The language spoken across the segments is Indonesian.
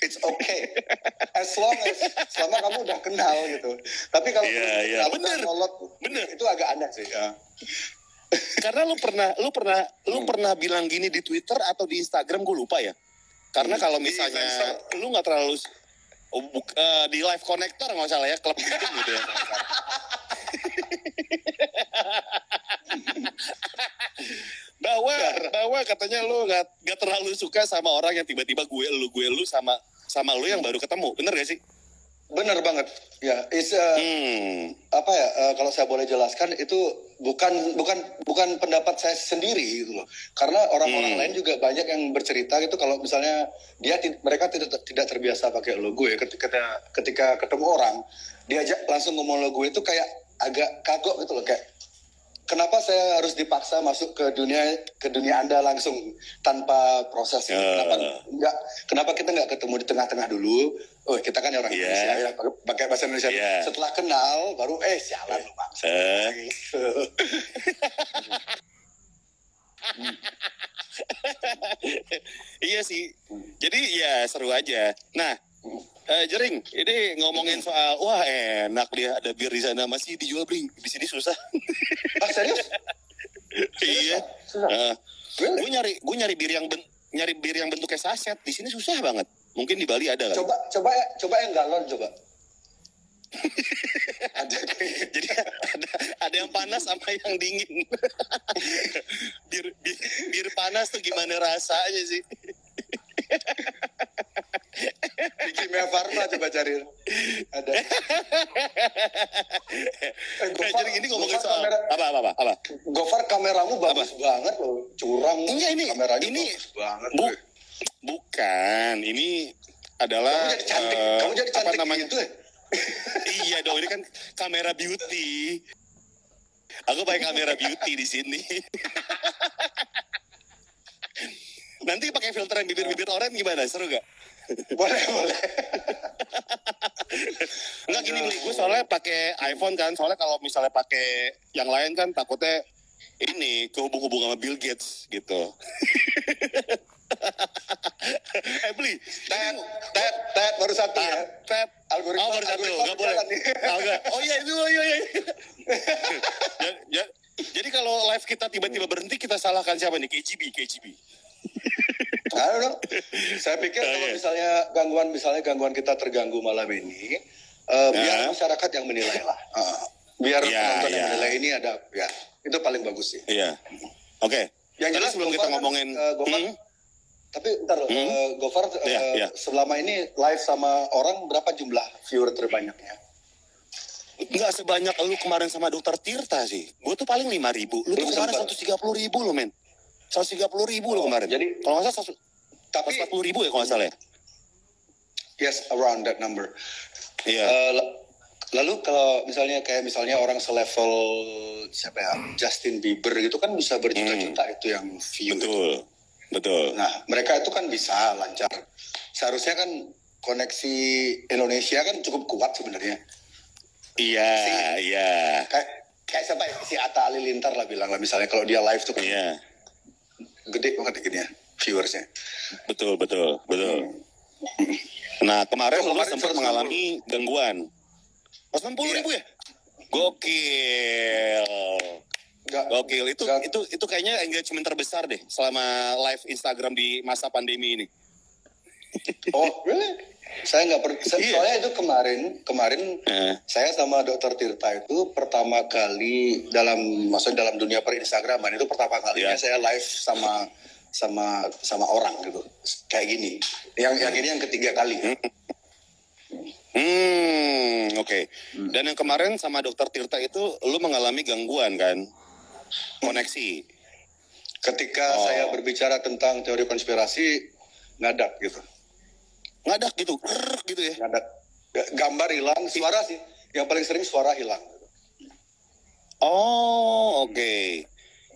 it's okay. As long as selama kamu udah kenal gitu. Tapi kalau bener. Itu agak aneh sih. Ya. Karena lu pernah bilang gini di Twitter atau di Instagram, gue lupa ya. Karena kalau misalnya lu nggak terlalu di live connector nggak salah ya, klub gitu ya. bahwa katanya lu nggak terlalu suka sama orang yang tiba-tiba gue lu sama lu yang baru ketemu, bener gak sih? Bener banget, ya. Kalau saya boleh jelaskan itu bukan pendapat saya sendiri gitu loh. Karena orang-orang lain juga banyak yang bercerita gitu kalau misalnya mereka tidak terbiasa pakai logo ya. Ketika ketemu orang, diajak langsung ngomong logo itu kayak agak kagok gitu loh, kayak kenapa saya harus dipaksa masuk ke dunia Anda langsung tanpa proses? Kenapa kita nggak ketemu di tengah-tengah dulu? Oh, kita kan orang Indonesia ya, pakai bahasa Indonesia. Setelah kenal, baru sialan lu bang. Iya sih. Jadi ya seru aja. Nah, Jering, ini ngomongin soal wah enak dia ada bir di sana, masih dijual Bring. Di sini susah. Ah, serius? Iya. Gue nyari bir yang bentuknya saset. Di sini susah banget. Mungkin di Bali ada kan? Coba yang galon coba. Jadi ada yang panas sama yang dingin. bir panas tuh gimana rasanya sih? Di Kimia Farma coba cari. Ada. Jadi ini ngomongin soal apa? Gofar, kameramu bagus banget loh, curang. Kameranya ini bagus banget. Bukan, ini adalah kamu jadi cantik gitu ya? Iya dong, ini kan kamera beauty. Aku pakai kamera beauty di sini. Nanti pakai filter yang bibir oranye gimana? Seru gak? Boleh. Enggak gini beli, gue soalnya pakai iPhone kan. Soalnya kalau misalnya pakai yang lain kan takutnya ini kehubung-hubung sama Bill Gates gitu. Beli. Tet baru satu ya. Tet. Algoritma baru satu, nggak boleh. Oh iya itu. Jadi kalau live kita tiba-tiba berhenti, kita salahkan siapa nih? KGB. I don't know. Saya pikir kalau misalnya gangguan kita terganggu malam ini, biar masyarakat yang menilai lah. Biar penonton yang menilai ini ada, ya itu paling bagus sih. Iya. Oke. Yang jelas sebelum kita ngomongin. Tapi ntar Gofar selama ini live sama orang berapa jumlah viewer terbanyaknya? Enggak sebanyak lu kemarin sama Dokter Tirta sih. Gue tuh paling 5.000. Lu tuh kemarin 130.000 lo men. 130.000 lo kemarin. Jadi kalau nggak salah 140.000 ya kalau nggak salah ya. Yes, around that number. Iya. Lalu kalau misalnya orang selevel siapa ya, Justin Bieber gitu kan bisa berjuta-juta itu yang view. Betul. Nah, mereka itu kan bisa lancar. Seharusnya kan koneksi Indonesia kan cukup kuat sebenarnya. Iya. Kayak siapa ya? Si Atta Halilintar lah bilang lah misalnya kalau dia live tuh kan gede banget gini ya viewersnya. Betul. Nah, kemarin lu sempat mengalami gangguan. 60.000 ya? Gokil. Itu kayaknya engagement terbesar deh selama live Instagram di masa pandemi ini. Oh, really? Saya nggak soalnya itu kemarin saya sama Dokter Tirta itu pertama kali dalam dunia per Instagraman itu pertama kalinya saya live sama orang gitu kayak gini. Yang ini yang ketiga kali. Oke. Dan yang kemarin sama Dokter Tirta itu lu mengalami gangguan kan? Koneksi. Ketika saya berbicara tentang teori konspirasi ngadak gitu ya. Ngadak. Gambar hilang, suara sih. Yang paling sering suara hilang. Oh, oke.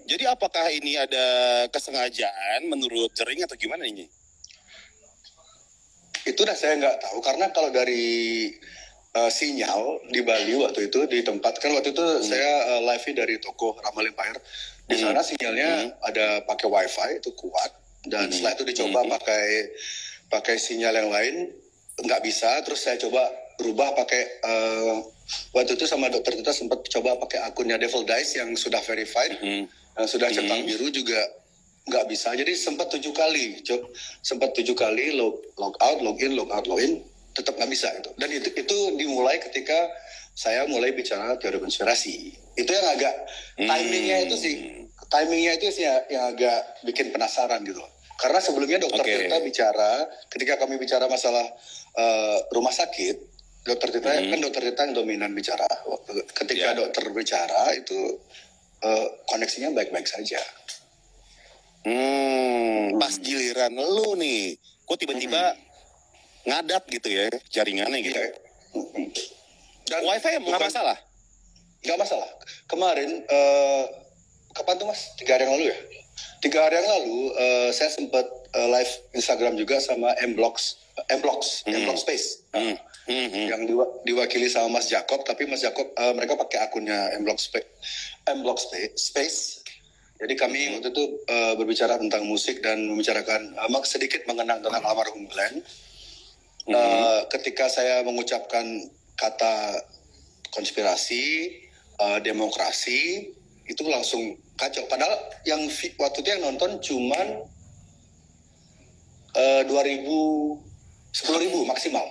Jadi apakah ini ada kesengajaan menurut Jering atau gimana ini? Itu dah saya nggak tahu karena kalau dari sinyal di Bali waktu itu di tempat kan waktu itu saya live dari toko Ramal Empire. Di sana sinyalnya ada pakai wifi itu kuat dan setelah itu dicoba pakai sinyal yang lain nggak bisa, terus saya coba berubah pakai waktu itu sama dokter kita sempat coba pakai akunnya Devil Dice yang sudah verified, yang sudah centang biru juga nggak bisa. Jadi sempat 7 kali, log out, login, log out, login, tetap nggak bisa itu. Dan itu dimulai ketika saya mulai bicara teori konspirasi. Itu yang agak timingnya itu sih yang agak bikin penasaran gitu. Karena sebelumnya dokter Tirta bicara, ketika kami bicara masalah rumah sakit, dokter Tirta kan dokter Tirta yang dominan bicara. Ketika dokter bicara itu koneksinya baik-baik saja. Pas giliran lu nih, kok tiba-tiba ngadat gitu ya jaringannya gitu. Dan wifi nggak masalah? Nggak masalah. Kemarin, kapan tuh Mas? 3 hari yang lalu ya? 3 hari yang lalu, saya sempat live Instagram juga sama Mblox Space. Yang diwakili sama Mas Jacob, tapi Mas Jacob, mereka pakai akunnya Mblox Space. Jadi kami waktu itu berbicara tentang musik dan membicarakan sedikit mengenang tentang almarhum Glenn. Ketika saya mengucapkan kata konspirasi, demokrasi, itu langsung kacau. Padahal yang waktu itu yang nonton cuman 10.000 maksimal.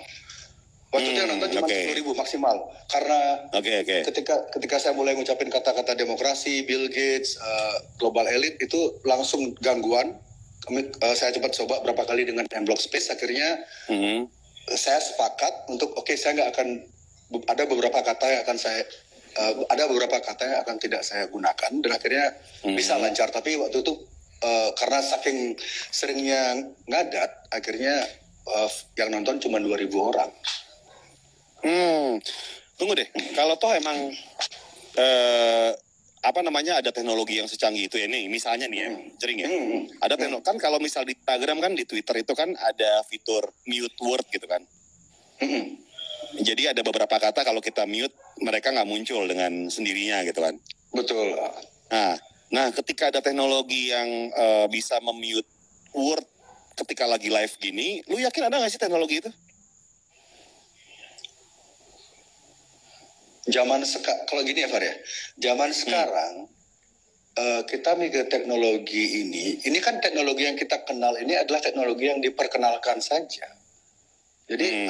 Waktu itu yang nonton cuma 10.000 maksimal. Karena ketika saya mulai ngucapin kata-kata demokrasi, Bill Gates, global elite, itu langsung gangguan. Saya cepat coba berapa kali dengan Mblox Space. Akhirnya saya sepakat untuk saya nggak akan, ada beberapa kata yang akan tidak saya gunakan, dan akhirnya bisa lancar. Tapi waktu itu karena saking seringnya ngadat, akhirnya yang nonton cuma 2.000 orang. Tunggu deh, kalau toh emang ada teknologi yang secanggih itu ya, nih misalnya nih ya, Jering ya, ada teknologi kan, kalau misal di Instagram kan, di Twitter itu kan ada fitur mute word gitu kan. Jadi ada beberapa kata kalau kita mute, mereka nggak muncul dengan sendirinya gitu kan. Betul. Nah ketika ada teknologi yang bisa memute word ketika lagi live gini, lu yakin ada nggak sih teknologi itu? Kalau gini ya Far ya, zaman sekarang kita mikir teknologi ini kan teknologi yang kita kenal ini adalah teknologi yang diperkenalkan saja. Jadi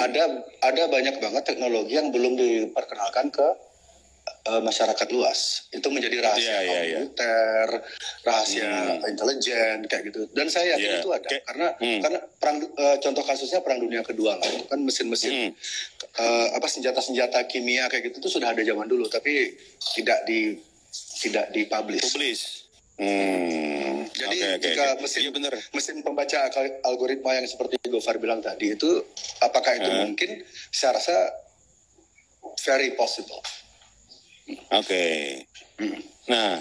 ada banyak banget teknologi yang belum diperkenalkan ke masyarakat luas. Itu menjadi rahasia komputer, rahasia intelijen kayak gitu. Dan saya yakin itu ada karena contoh kasusnya Perang Dunia Kedua lah. Itu kan mesin-mesin senjata-senjata kimia kayak gitu itu sudah ada zaman dulu, tapi tidak dipublish. Jadi jika mesin pembaca algoritma yang seperti Gofar bilang tadi itu, apakah itu mungkin? Saya rasa very possible. Nah,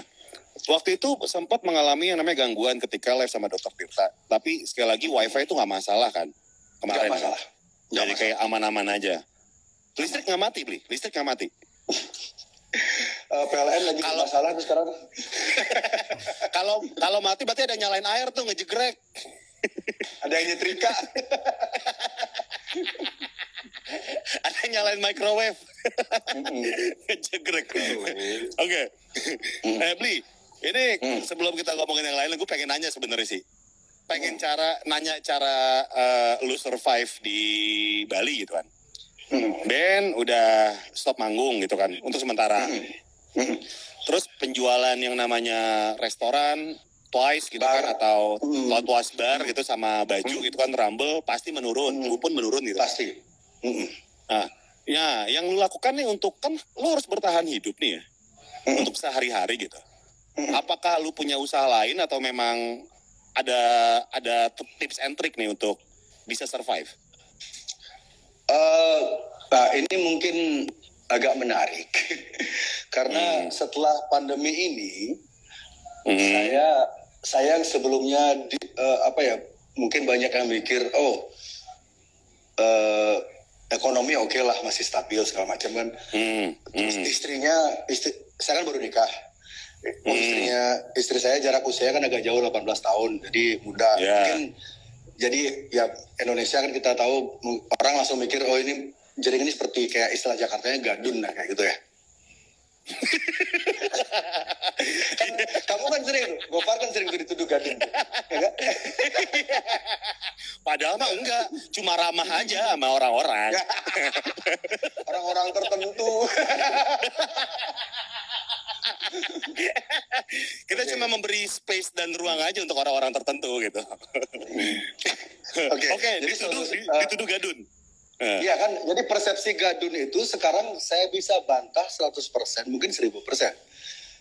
waktu itu sempat mengalami yang namanya gangguan ketika live sama Dokter Tirta. Tapi sekali lagi wifi itu nggak masalah kan? Kemarin. Nggak masalah. Jadi kayak aman-aman aja. Listrik nggak mati, Bli? Listrik nggak mati? PLN lagi masalah tuh sekarang. Kalau mati berarti ada nyalain air tuh, ngejegrek. Ada yang nyetrika. Ada yang nyalain microwave. Ngejegrek. Oke. Bli, ini sebelum kita ngomongin yang lain, gue pengen nanya sebenarnya sih. Pengen nanya cara lu survive di Bali gitu kan. Band udah stop manggung gitu kan untuk sementara. Terus penjualan yang namanya restoran, Twice gitu kan, atau Twice bar gitu sama baju gitu kan, Rumble pasti menurun, gue pun menurun gitu. Pasti. Nah, ya yang lu lakukan nih untuk, kan lu harus bertahan hidup nih ya, untuk sehari-hari gitu. Apakah lu punya usaha lain atau memang ada tips and trick nih untuk bisa survive? Ini mungkin agak menarik karena setelah pandemi ini saya yang sebelumnya mungkin banyak yang mikir ekonomi oke lah, masih stabil segala macam kan. Terus saya kan baru nikah. Istri saya jarak usia kan agak jauh, 18 tahun, jadi muda. Mungkin Jadi ya Indonesia kan kita tahu orang langsung mikir oh ini jaringan ini seperti kayak istilah Jakartanya gadun lah kayak gitu ya. Kamu kan sering, Gofar kan sering dituduh gadun. Ya, Padahal mah enggak, cuma ramah aja sama orang-orang. orang-orang tertentu. Kita cuma memberi space dan ruang aja untuk orang-orang tertentu gitu. Oke, dituduh gadun. Iya kan, jadi persepsi gadun itu sekarang saya bisa bantah 100%, mungkin 1000%.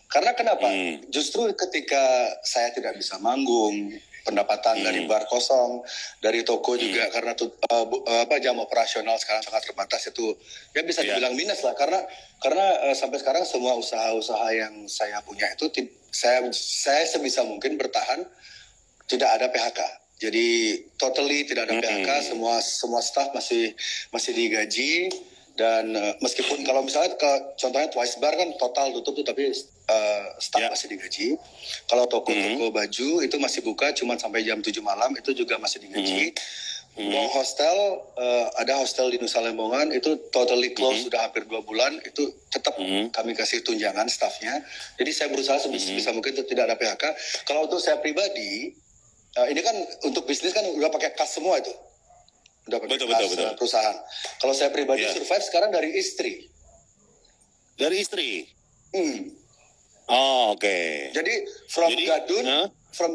Karena kenapa? Justru ketika saya tidak bisa manggung, pendapatan dari bar kosong, dari toko juga karena jam operasional sekarang sangat terbatas itu ya bisa dibilang minus lah karena sampai sekarang semua usaha-usaha yang saya punya itu saya sebisa mungkin bertahan tidak ada PHK. Jadi totally tidak ada PHK, semua staff masih digaji dan meskipun kalau misalnya contohnya Twice Bar kan total tutup tuh tapi staff masih digaji. Kalau toko-toko baju itu masih buka cuma sampai jam 7 malam itu juga masih digaji. Hostel ada hostel di Nusa Lembongan itu totally close sudah hampir 2 bulan itu tetap kami kasih tunjangan staffnya. Jadi saya berusaha sebisa mungkin untuk tidak ada PHK. Kalau untuk saya pribadi ini kan untuk bisnis kan udah pakai kas semua itu. Udah pakai kas perusahaan. Kalau saya pribadi survive sekarang dari istri. Dari istri? Oh, oke. Jadi from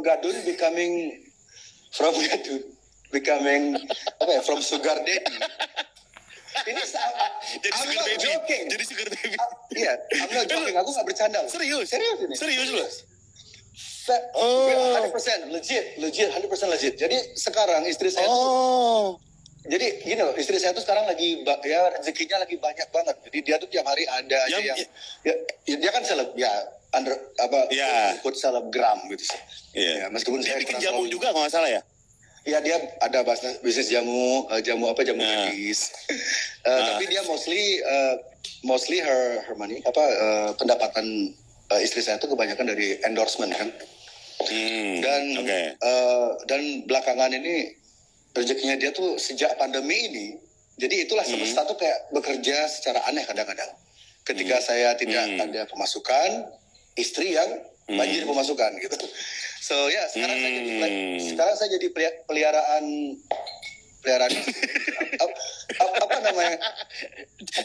Gadun becoming from sugar daddy. Ini jadi sugar baby. Joking. Jadi sugar baby. Iya, I'm not joking. Aku nggak bercanda. Serius ini. Serius loh. 100% legit 100% legit. Jadi sekarang istri saya jadi gini loh, istri saya tuh sekarang lagi rezekinya lagi banyak banget. Jadi dia tuh tiap hari ada aja yang dia kan ikut selebgram gitu sih. Iya. Ya, meskipun dia saya bikin jamu juga kalau nggak salah ya. Iya dia ada bisnis jamu gadis. Tapi dia mostly her money pendapatan istri saya tuh kebanyakan dari endorsement kan. Dan belakangan ini rezekinya dia tuh sejak pandemi ini, jadi itulah semesta tuh kayak bekerja secara aneh kadang-kadang. Ketika saya tidak ada pemasukan, istri yang banjir pemasukan gitu. So ya sekarang saya jadi peliharaan apa namanya?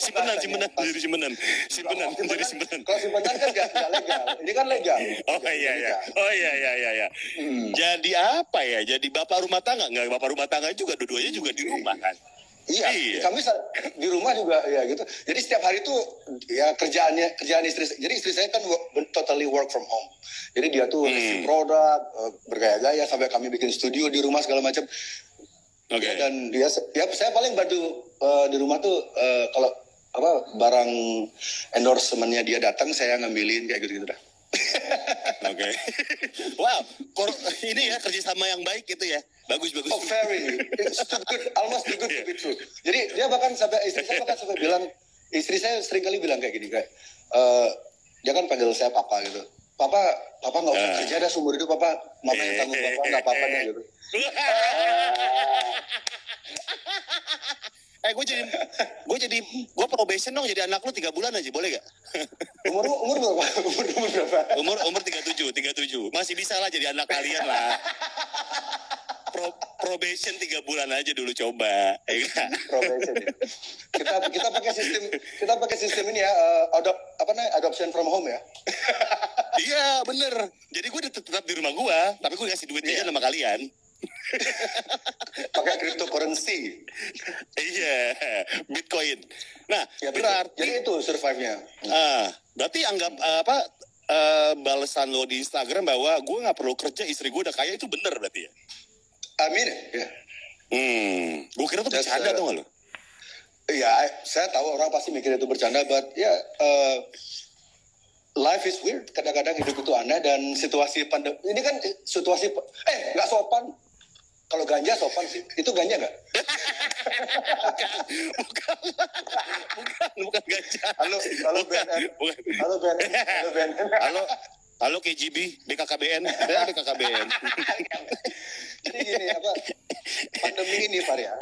Simpenan. Kalau simpenan kan nggak legal. Ini kan legal. Oh iya. Jadi apa ya? Jadi bapak rumah tangga nggak? Bapak rumah tangga juga, dua-duanya juga di rumah kan? Iya. Kami di rumah juga ya gitu. Jadi setiap hari itu ya kerjaan istri. Jadi istri saya kan totally work from home. Jadi dia tuh ngasih produk, bergaya-gaya sampai kami bikin studio di rumah segala macam. Ya, dan saya paling bantu di rumah tuh kalau barang endorsementnya dia datang saya ngambilin kayak gitu dah. Oke. Wow, ini ya kerjasama yang baik gitu ya. Bagus. Oh very, it's too good, almost too good to be true. Jadi dia istri saya bilang, istri saya sering kali bilang kayak gini kayak, dia kan panggil saya papa gitu. Papa nggak usah kerja dah seumur hidup mama yang tanggung papa nggak apa-apa deh gitu. Gue probation dong jadi anak lu 3 bulan aja, boleh gak? Umur berapa? Umur 37. Masih bisa lah jadi anak kalian lah. Probation 3 bulan aja dulu coba. Probation. Kita pakai sistem ini ya, adoption from home ya. Iya, bener. Jadi gue tetap di rumah gue, tapi gue kasih duit aja sama kalian. Pakai cryptocurrency. Iya, Bitcoin. Nah, ya, berarti jadi itu survive-nya. Berarti anggap balasan lo di Instagram bahwa gue nggak perlu kerja, istri gue udah kaya, itu bener berarti ya? Amin ya. Gue kira tuh bercanda tuh nggak lo? Iya, saya tahu orang pasti mikir itu bercanda, but life is weird. Kadang-kadang hidup itu aneh dan situasi pandemi ini kan situasi nggak sopan. Kalau ganja sopan sih. Itu ganja nggak? Bukan ganja. Halo BNN. Halo BNN. Halo KGB, BKKBN. BKKBN. Jadi gini pandemi ini Far ya.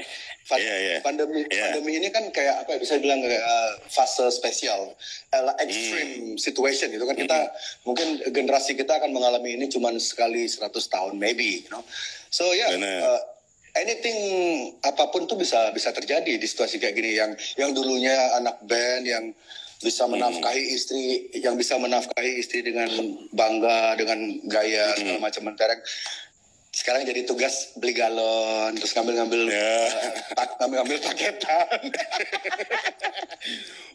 Pandemi Iya. pandemi ini kan kayak apa ya, bisa bilang kayak fase spesial, extreme situation gitu kan. Kita mungkin generasi kita akan mengalami ini cuma sekali 100 tahun maybe, you know. So ya, Benar. anything apapun tuh bisa terjadi di situasi kayak gini, yang dulunya anak band yang bisa menafkahi istri, dengan bangga, dengan gaya segala macam mentereng. Sekarang jadi tugas beli galon, terus ngambil paketan.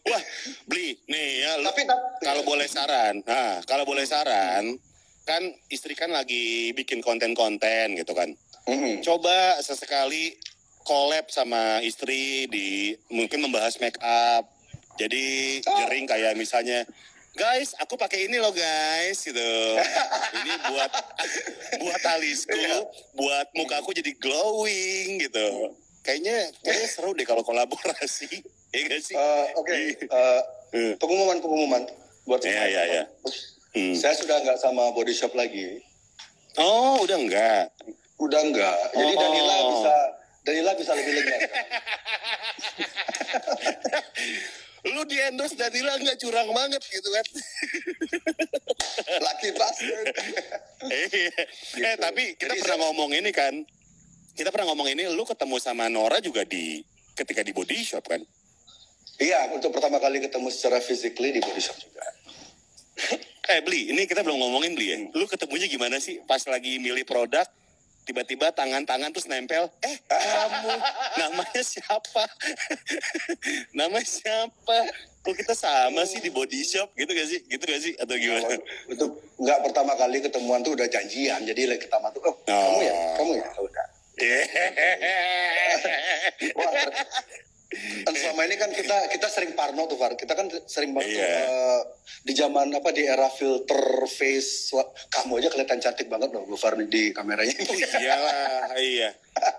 Wah, beli nih ya. Tapi kalau boleh saran, kan istri kan lagi bikin konten-konten gitu kan. Coba sesekali collab sama istri mungkin membahas make up. Jadi jering kayak misalnya, guys, aku pakai ini loh guys, gitu. Ini buat alisku, buat mukaku jadi glowing gitu. Kayaknya seru deh kalau kolaborasi, ya gak sih? Oke. Pengumuman buat semua. Iya. Saya sudah nggak sama Body Shop lagi. Oh, udah enggak. Jadi Danila bisa lebih lega. Lu di endorse Danila nggak, curang banget gitu kan. Lucky bastard. Tapi kita pernah ngomong ini kan. Lu ketemu sama Nora juga ketika di Body Shop kan? Iya, untuk pertama kali ketemu secara physically di Body Shop juga. Beli, ini kita belum ngomongin Beli ya. Lu ketemunya gimana sih pas lagi milih produk? Tiba-tiba tangan terus nempel. Kamu namanya siapa? Kok kita sama sih di Body Shop gitu gak sih? Atau gimana? Itu nggak pertama kali ketemuan tuh udah janjian. Jadi lagi pertama tuh, kamu ya, udah. Wah, dan selama ini kan kita sering parno tuh Far. Kita kan sering banget di zaman di era filter face. Kamu aja kelihatan cantik banget loh Far di kameranya. Iya.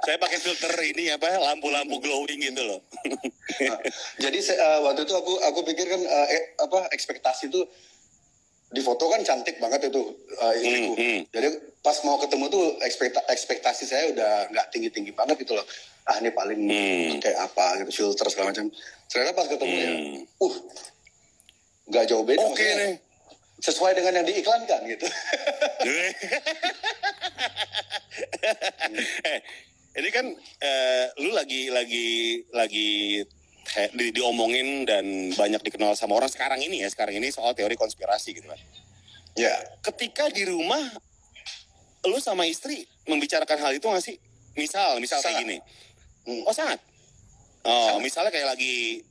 Saya pakai filter ini lampu-lampu glowing gitu loh. Jadi waktu itu aku pikir kan ekspektasi tuh di foto kan cantik banget itu istriku. Jadi pas mau ketemu tuh ekspektasi saya udah nggak tinggi banget gitu loh. Ini paling kayak apa gitu, filter segala macam. Ternyata pas ketemu ya, nggak jauh beda. Oke nih. Sesuai dengan yang diiklankan gitu. Ini kan lu lagi diomongin dan banyak dikenal sama orang sekarang ini soal teori konspirasi gitu kan. Ya. Ketika di rumah lu sama istri membicarakan hal itu nggak sih? Misal kayak gini. Sangat. Misalnya kayak lagi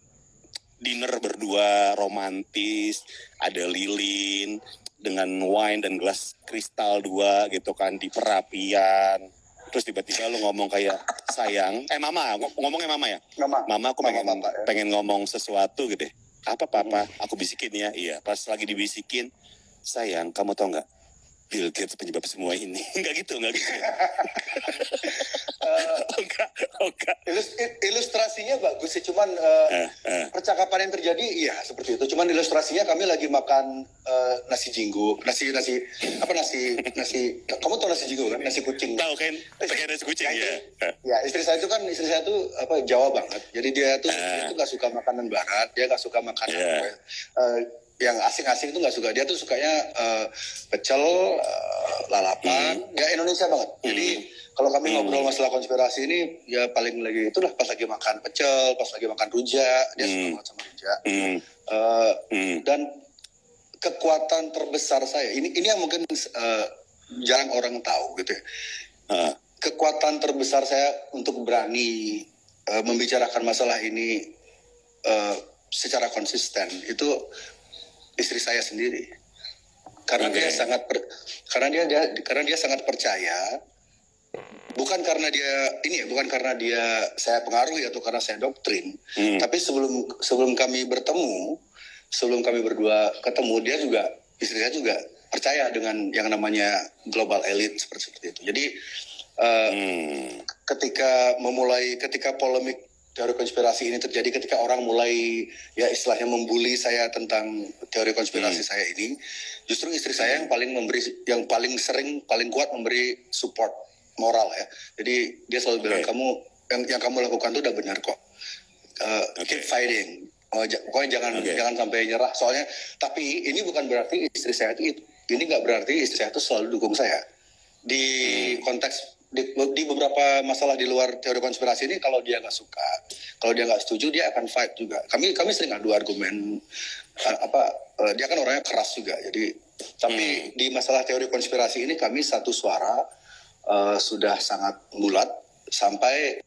dinner berdua romantis, ada lilin dengan wine dan gelas kristal 2 gitu kan di perapian. Terus tiba-tiba lu ngomong kayak, sayang, ngomongnya mama ya? Mama, aku pengen ngomong sesuatu gitu deh. Apa papa? Aku bisikin ya. Iya, pas lagi dibisikin, sayang, kamu tau nggak? Bill Gates penyebab semua ini. Enggak gitu. Enggak. Ilustrasinya bagus sih, cuman percakapan yang terjadi iya seperti itu. Cuman ilustrasinya kami lagi makan nasi jinggo, nasi kamu tahu nasi jinggo kan? Nasi kucing. Tahu kan? Pakai nasi kucing ya. Ya, istri saya tuh Jawa banget. Jadi dia tuh nggak suka makanan barat, dia nggak suka makanan yang asing-asing itu nggak suka. Dia tuh sukanya pecel, lalapan, ya Indonesia banget. Jadi kalau kami ngobrol masalah konspirasi ini, ya paling lagi itulah pas lagi makan pecel, pas lagi makan rujak, dia suka banget sama rujak. Dan kekuatan terbesar saya, ini yang mungkin jarang orang tahu gitu ya. Kekuatan terbesar saya untuk berani membicarakan masalah ini secara konsisten itu istri saya sendiri, karena dia sangat percaya, bukan karena dia saya pengaruhi atau karena saya doktrin, tapi sebelum kami berdua ketemu, istri saya juga percaya dengan yang namanya global elite seperti itu. Jadi ketika polemik teori konspirasi ini terjadi, ketika orang mulai ya istilahnya membuli saya tentang teori konspirasi saya ini, justru istri saya yang paling kuat memberi support. moral ya. Jadi dia selalu bilang kamu yang kamu lakukan itu udah benar kok. Keep fighting. Pokoknya jangan sampai nyerah. Soalnya tapi ini bukan berarti istri saya itu ini nggak berarti istri saya itu selalu dukung saya. Di konteks di beberapa masalah di luar teori konspirasi ini, kalau dia nggak suka, kalau dia nggak setuju, dia akan fight juga. Kami sering adu argumen. Dia kan orangnya keras juga. Jadi tapi di masalah teori konspirasi ini kami satu suara, sudah sangat bulat. Sampai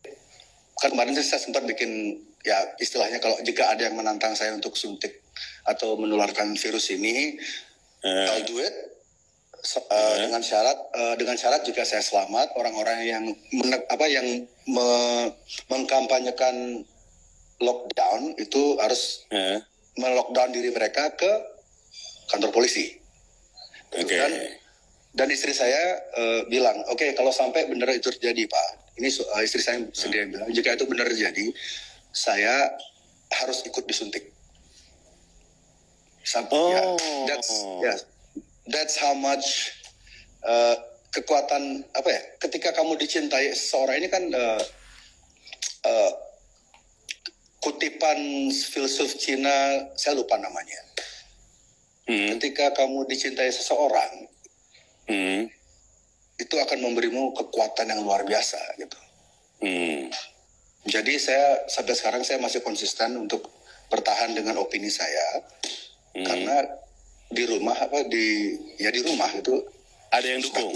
kan kemarin saya sempat bikin ya istilahnya, kalau jika ada yang menantang saya untuk suntik atau menularkan virus ini, I'll do it. Dengan syarat juga saya selamat. Orang-orang yang mengkampanyekan lockdown itu harus melockdown diri mereka ke kantor polisi. Dan istri saya bilang, oke, kalau sampai benar itu terjadi Pak, ini istri saya sendiri yang bilang, jika itu benar terjadi, saya harus ikut disuntik. That's how much kekuatan ketika kamu dicintai seseorang ini kan, kutipan filsuf Cina, saya lupa namanya. Ketika kamu dicintai seseorang, itu akan memberimu kekuatan yang luar biasa gitu. Jadi saya sampai sekarang saya masih konsisten untuk bertahan dengan opini saya, karena di rumah di rumah itu ada yang dukung.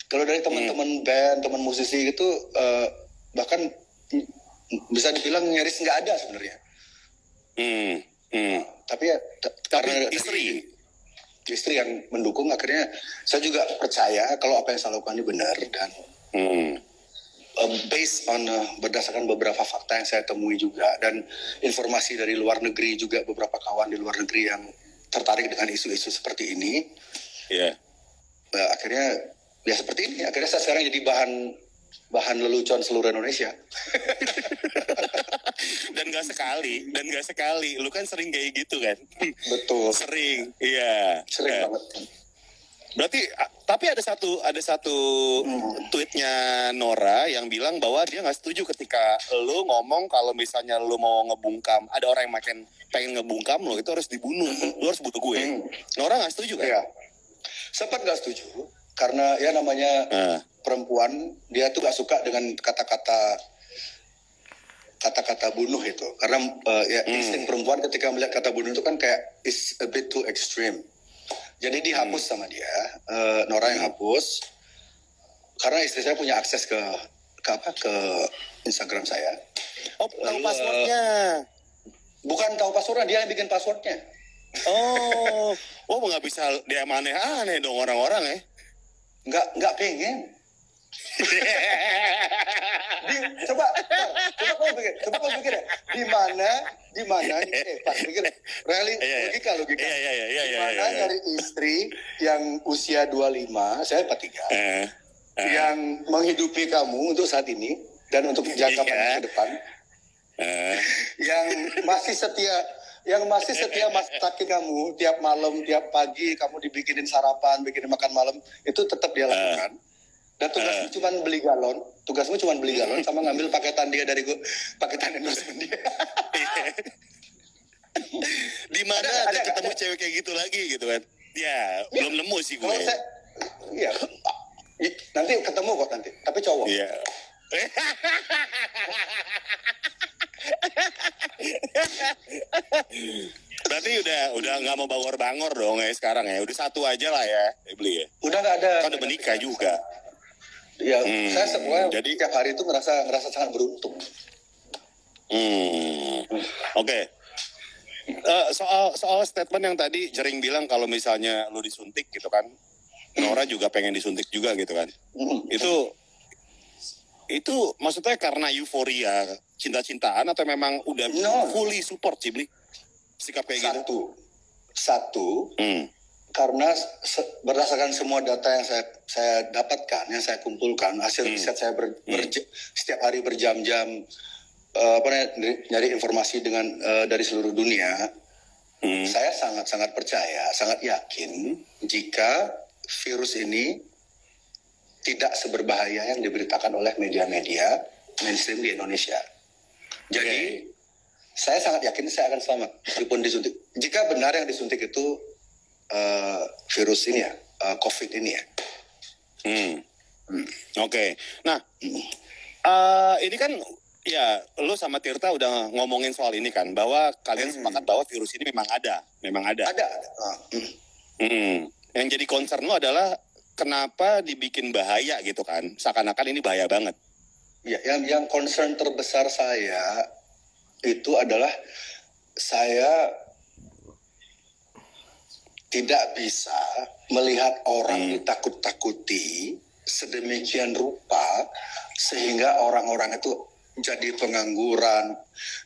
Kalau dari teman-teman band, teman musisi itu bahkan bisa dibilang nyaris nggak ada sebenarnya. Tapi karena istri yang mendukung, akhirnya saya juga percaya kalau apa yang saya lakukan ini benar. Dan based on berdasarkan beberapa fakta yang saya temui juga, dan informasi dari luar negeri juga, beberapa kawan di luar negeri yang tertarik dengan isu-isu seperti ini, akhirnya ya seperti ini. Akhirnya saya sekarang jadi bahan lelucon seluruh Indonesia. Dan gak sekali, lu kan sering kayak gitu kan? Betul. Sering, iya. Sering banget. Berarti, tapi ada satu tweetnya Nora yang bilang bahwa dia nggak setuju ketika lu ngomong kalau misalnya lu mau ngebungkam, ada orang yang pengen ngebungkam lu, itu harus dibunuh, lu harus bunuh gue. Nora nggak setuju kan? Iya. Sempat nggak setuju karena ya namanya perempuan, dia tuh nggak suka dengan kata-kata bunuh itu, karena insting perempuan ketika melihat kata bunuh itu kan kayak is a bit too extreme. Jadi dihapus sama dia, Nora yang hapus, karena istri saya punya akses ke Instagram saya. Oh, tahu passwordnya? Bukan tahu passwordnya, dia yang bikin passwordnya. Oh, nggak bisa dia aneh-aneh dong orang-orang ya? Nggak pengen. Coba kamu pikir ya, di mana Pak, pikir logika di mana dari istri yang usia 25, saya 43, yang menghidupi kamu untuk saat ini dan untuk jangka panjang ke depan, yang masih setia masakin kamu tiap malam, tiap pagi kamu dibikinin sarapan, bikinin makan malam, itu tetap dia lakukan. Dan tugasmu cuma beli galon, sama ngambil paketan dia dari paketan endorsement dia. Di mana ada ketemu cewek kayak gitu lagi gitu kan? Ya, belum nemu sih gue. Iya. Nanti ketemu kok nanti, tapi cowok. Iya. Berarti udah nggak mau bangor-bangor dong ya sekarang ya? Udah satu aja lah ya, beli ya? Udah nggak ada. Kan udah menikah juga. Ya, saya sebenarnya jadi tiap hari itu ngerasa sangat beruntung. Oke. Soal statement yang tadi Jering bilang kalau misalnya lu disuntik gitu kan, Nora juga pengen disuntik juga gitu kan. Itu maksudnya karena euforia, cinta-cintaan, atau memang udah fully support sih, Bli? Sikap kayak gitu? Satu. Karena berdasarkan semua data yang saya dapatkan, yang saya kumpulkan, hasil riset saya setiap hari berjam-jam nyari informasi dari seluruh dunia, saya sangat-sangat percaya, sangat yakin jika virus ini tidak seberbahaya yang diberitakan oleh media-media mainstream di Indonesia. Jadi saya sangat yakin saya akan selamat meskipun disuntik. Jika benar yang disuntik itu virus ini ya, COVID ini ya. Oke. Nah, ini kan ya lo sama Tirta udah ngomongin soal ini kan, bahwa kalian sepakat bahwa virus ini memang ada. Ada. Yang jadi concern lo adalah kenapa dibikin bahaya gitu kan, seakan-akan ini bahaya banget. Ya, yang concern terbesar saya itu adalah saya tidak bisa melihat orang ditakut-takuti sedemikian rupa sehingga orang-orang itu jadi pengangguran,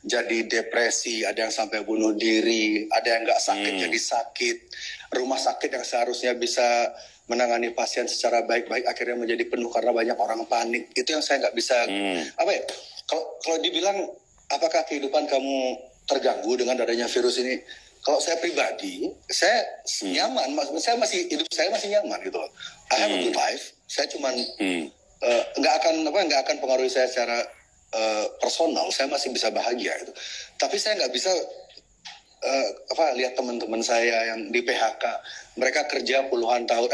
jadi depresi, ada yang sampai bunuh diri, ada yang nggak sakit jadi sakit. Rumah sakit yang seharusnya bisa menangani pasien secara baik-baik akhirnya menjadi penuh karena banyak orang panik. Itu yang saya nggak bisa. Apa ya? Kalau dibilang apakah kehidupan kamu terganggu dengan adanya virus ini? Kalau saya pribadi, saya nyaman. Saya masih hidup saya masih nyaman gitu loh. I have a good life. Saya cuman nggak akan pengaruhi saya secara personal. Saya masih bisa bahagia gitu. Tapi saya nggak bisa lihat teman-teman saya yang di PHK, mereka kerja puluhan tahun,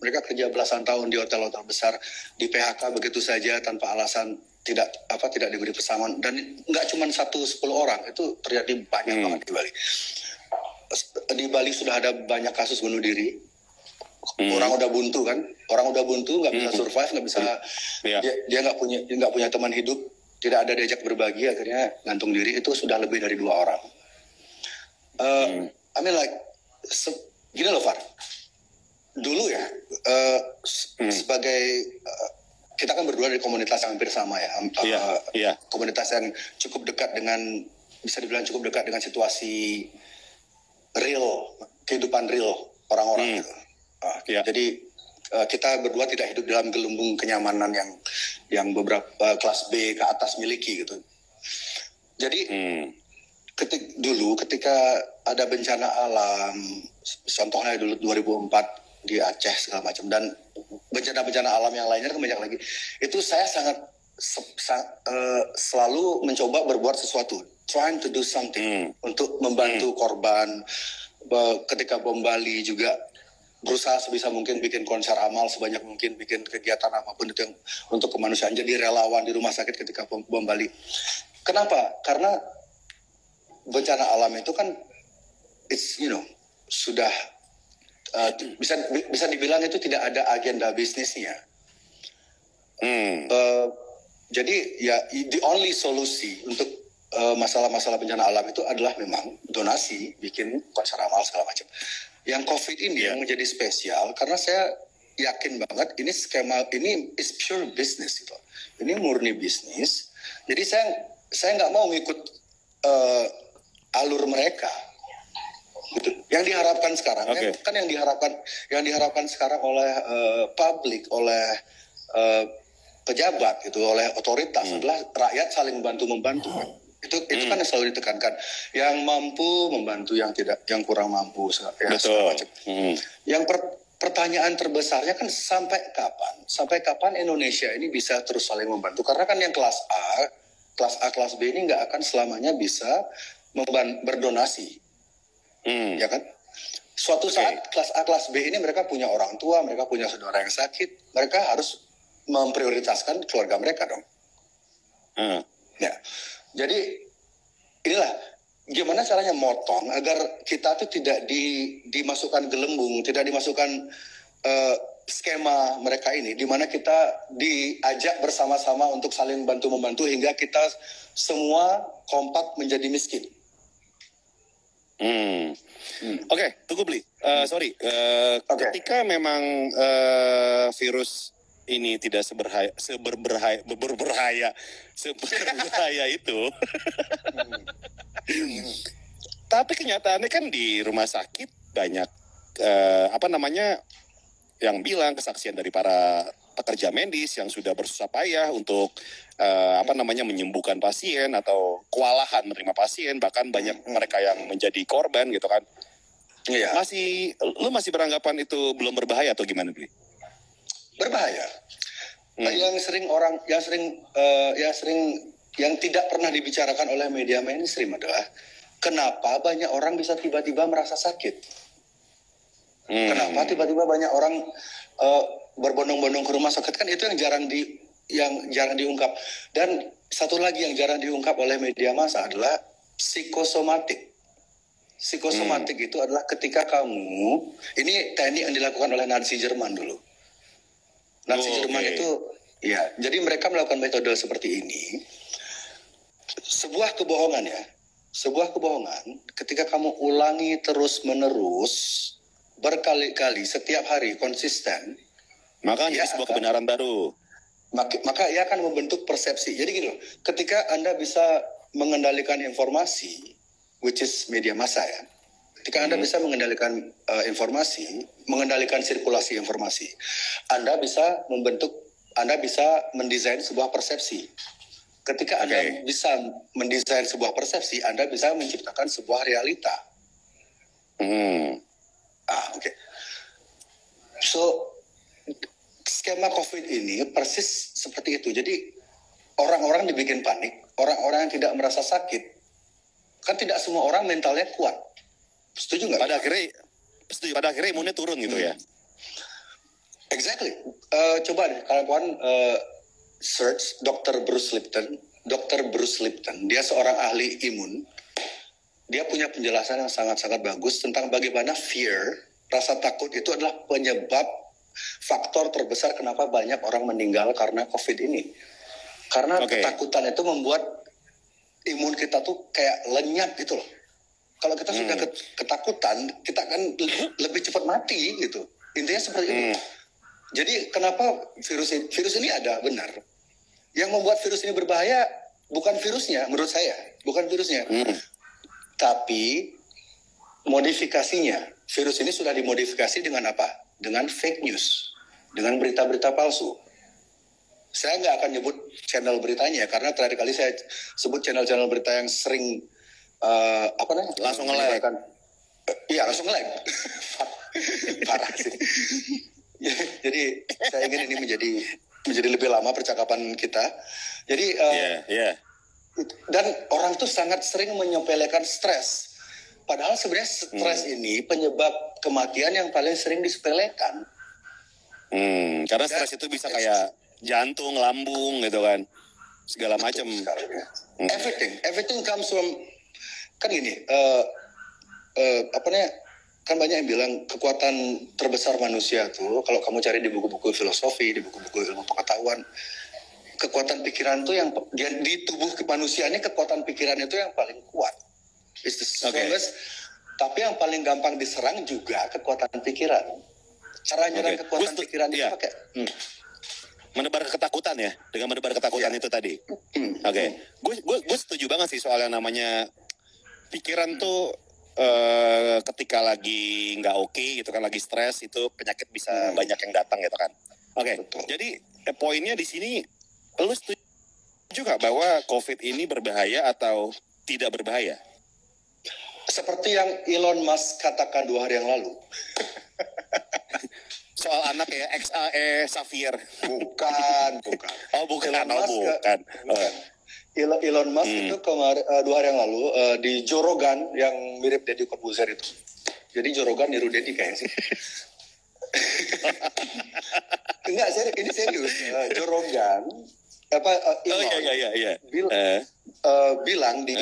mereka kerja belasan tahun di hotel-hotel besar, di PHK begitu saja tanpa alasan, tidak diberi pesangon, dan nggak cuma 10 orang, itu terjadi banyak banget di Bali. Di Bali sudah ada banyak kasus bunuh diri, orang udah buntu kan, nggak bisa survive, nggak bisa, dia nggak punya teman hidup, tidak ada diajak berbagi, akhirnya gantung diri, itu sudah lebih dari 2 orang. I mean like gini loh Far, dulu ya sebagai kita kan berdua dari komunitas yang hampir sama ya, komunitas yang cukup dekat dengan, bisa dibilang cukup dekat dengan situasi real, kehidupan real orang-orang gitu. Jadi kita berdua tidak hidup dalam gelembung kenyamanan yang beberapa kelas B ke atas miliki gitu. Jadi ketika ada bencana alam, contohnya dulu 2004 di Aceh segala macam, dan bencana-bencana alam yang lainnya kan banyak lagi, itu saya sangat selalu mencoba berbuat sesuatu, trying to do something untuk membantu korban. Ketika bom Bali juga berusaha sebisa mungkin bikin konser amal sebanyak mungkin, bikin kegiatan apapun itu yang untuk kemanusiaan, jadi relawan di rumah sakit ketika bom Bali. Kenapa? Karena bencana alam itu kan sudah bisa dibilang itu tidak ada agenda bisnisnya. Jadi ya the only solusi untuk masalah-masalah bencana alam itu adalah memang donasi, bikin konser amal segala macam. Yang COVID ini yang menjadi spesial karena saya yakin banget ini skema ini is pure business gitu. Ini murni bisnis. Jadi saya nggak mau ngikut alur mereka. Gitu. Yang diharapkan sekarang kan yang diharapkan sekarang oleh publik, oleh pejabat gitu, oleh otoritas adalah rakyat saling bantu membantu. Itu kan yang selalu ditekankan. Yang mampu membantu yang kurang mampu segala macam. Yang pertanyaan terbesarnya kan sampai kapan Indonesia ini bisa terus saling membantu? Karena kan yang kelas A, kelas B ini nggak akan selamanya bisa berdonasi, ya kan? Suatu saat kelas A, kelas B ini mereka punya orang tua, mereka punya saudara yang sakit, mereka harus memprioritaskan keluarga mereka dong. Ya, jadi inilah gimana caranya motong agar kita tuh tidak dimasukkan gelembung, tidak dimasukkan skema mereka ini, di mana kita diajak bersama-sama untuk saling bantu-membantu hingga kita semua kompak menjadi miskin. Oke, tunggu Bli. Ketika memang virus ini tidak seberbahaya itu, tapi kenyataannya kan di rumah sakit banyak yang bilang kesaksian dari para pekerja medis yang sudah bersusah payah untuk menyembuhkan pasien atau kewalahan menerima pasien, bahkan banyak mereka yang menjadi korban gitu kan. Iya. Lu masih beranggapan itu belum berbahaya atau gimana, Bli? Berbahaya. Yang tidak pernah dibicarakan oleh media mainstream adalah kenapa banyak orang bisa tiba-tiba merasa sakit. Kenapa tiba-tiba banyak orang berbondong-bondong ke rumah sakit, kan itu yang jarang diungkap. Dan satu lagi yang jarang diungkap oleh media massa adalah psikosomatik. Psikosomatik itu adalah ketika kamu, ini teknik yang dilakukan oleh Nazi Jerman dulu. Nazi Jerman itu, ya, jadi mereka melakukan metode seperti ini. Sebuah kebohongan ketika kamu ulangi terus-menerus, berkali-kali, setiap hari, konsisten, maka jadi sebuah kebenaran baru. Maka ia akan membentuk persepsi. Jadi gini loh, ketika Anda bisa mengendalikan informasi, which is media massa ya, ketika Anda bisa mengendalikan informasi, mengendalikan sirkulasi informasi, Anda bisa mendesain sebuah persepsi. Ketika Anda bisa mendesain sebuah persepsi, Anda bisa menciptakan sebuah realita. Oke. So, skema COVID ini persis seperti itu. Jadi, orang-orang dibikin panik, orang-orang yang tidak merasa sakit, kan tidak semua orang mentalnya kuat. Setuju nggak? Pada akhirnya imunnya turun gitu ya? Exactly. Coba deh, kalian search Dr. Bruce Lipton. Dr. Bruce Lipton, dia seorang ahli imun. Dia punya penjelasan yang sangat-sangat bagus tentang bagaimana fear, rasa takut itu adalah penyebab faktor terbesar kenapa banyak orang meninggal karena COVID ini. Karena ketakutan itu membuat imun kita tuh kayak lenyap gitu loh. Kalau kita sudah ketakutan, kita akan lebih cepat mati gitu. Intinya seperti itu. Jadi kenapa virus ini ada, benar. Yang membuat virus ini berbahaya bukan virusnya, menurut saya. Bukan virusnya. Tapi modifikasinya. Virus ini sudah dimodifikasi dengan apa? Dengan fake news. Dengan berita-berita palsu. Saya nggak akan nyebut channel beritanya, karena terakhir kali saya sebut channel-channel berita yang sering langsung nge-lag. Iya, langsung nge-lag. Parah sih. Jadi saya ingin ini menjadi lebih lama percakapan kita. Jadi dan orang tuh sangat sering menyepelekan stres. Padahal sebenarnya stres ini penyebab kematian yang paling sering disepelekan. Karena stres itu bisa kayak jantung, lambung gitu kan, segala macam. Everything comes from, kan gini, kan banyak yang bilang kekuatan terbesar manusia tuh, kalau kamu cari di buku-buku filosofi, di buku-buku ilmu pengetahuan, kekuatan pikiran tuh yang di tubuh manusia ini, kekuatan pikiran itu yang paling kuat. It's the strongest, tapi yang paling gampang diserang juga kekuatan pikiran. Cara nyerang kekuatan pikiran itu pakai menebar ketakutan ya, dengan menebar ketakutan itu tadi. Gue setuju banget sih soal yang namanya pikiran tuh ketika lagi nggak oke gitu kan, lagi stres, itu penyakit bisa banyak yang datang gitu kan. Jadi poinnya di sini, lu setuju nggak bahwa COVID ini berbahaya atau tidak berbahaya? Seperti yang Elon Musk katakan 2 hari yang lalu. Soal anak ya, XAE Xavier. Bukan. Elon Musk itu kemarin 2 hari yang lalu di Joe Rogan yang mirip Deddy Corbuzier itu. Jadi Joe Rogan niru Deddy kayaknya sih. Enggak, ini serius. Joe Rogan bilang di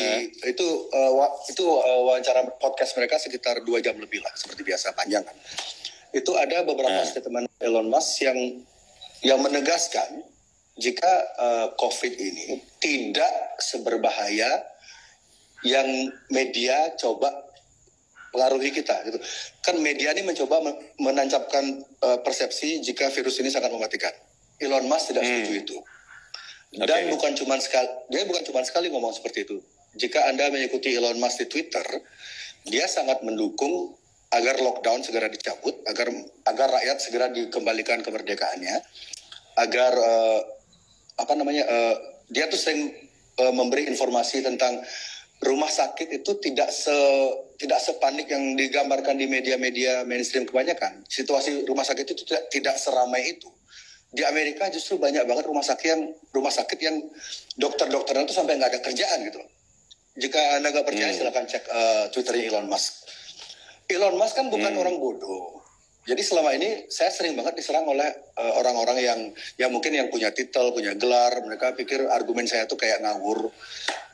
itu wawancara podcast mereka sekitar 2 jam lebih lah, seperti biasa, panjang kan. Itu ada beberapa statement Elon Musk yang menegaskan jika COVID ini tidak seberbahaya yang media coba pengaruhi kita gitu. Kan media ini mencoba menancapkan persepsi jika virus ini sangat mematikan. Elon Musk tidak setuju itu. Dan dia bukan cuma sekali ngomong seperti itu. Jika Anda mengikuti Elon Musk di Twitter, dia sangat mendukung agar lockdown segera dicabut, agar rakyat segera dikembalikan kemerdekaannya, agar dia tuh sering memberi informasi tentang rumah sakit itu tidak sepanik yang digambarkan di media-media mainstream kebanyakan. Situasi rumah sakit itu tidak seramai itu. Di Amerika justru banyak banget rumah sakit yang dokter-dokternya itu sampai nggak ada kerjaan gitu. Jika Anda nggak percaya silakan cek Twitternya Elon Musk. Elon Musk kan bukan orang bodoh. Jadi selama ini saya sering banget diserang oleh orang-orang yang mungkin yang punya titel, punya gelar. Mereka pikir argumen saya tuh kayak ngawur.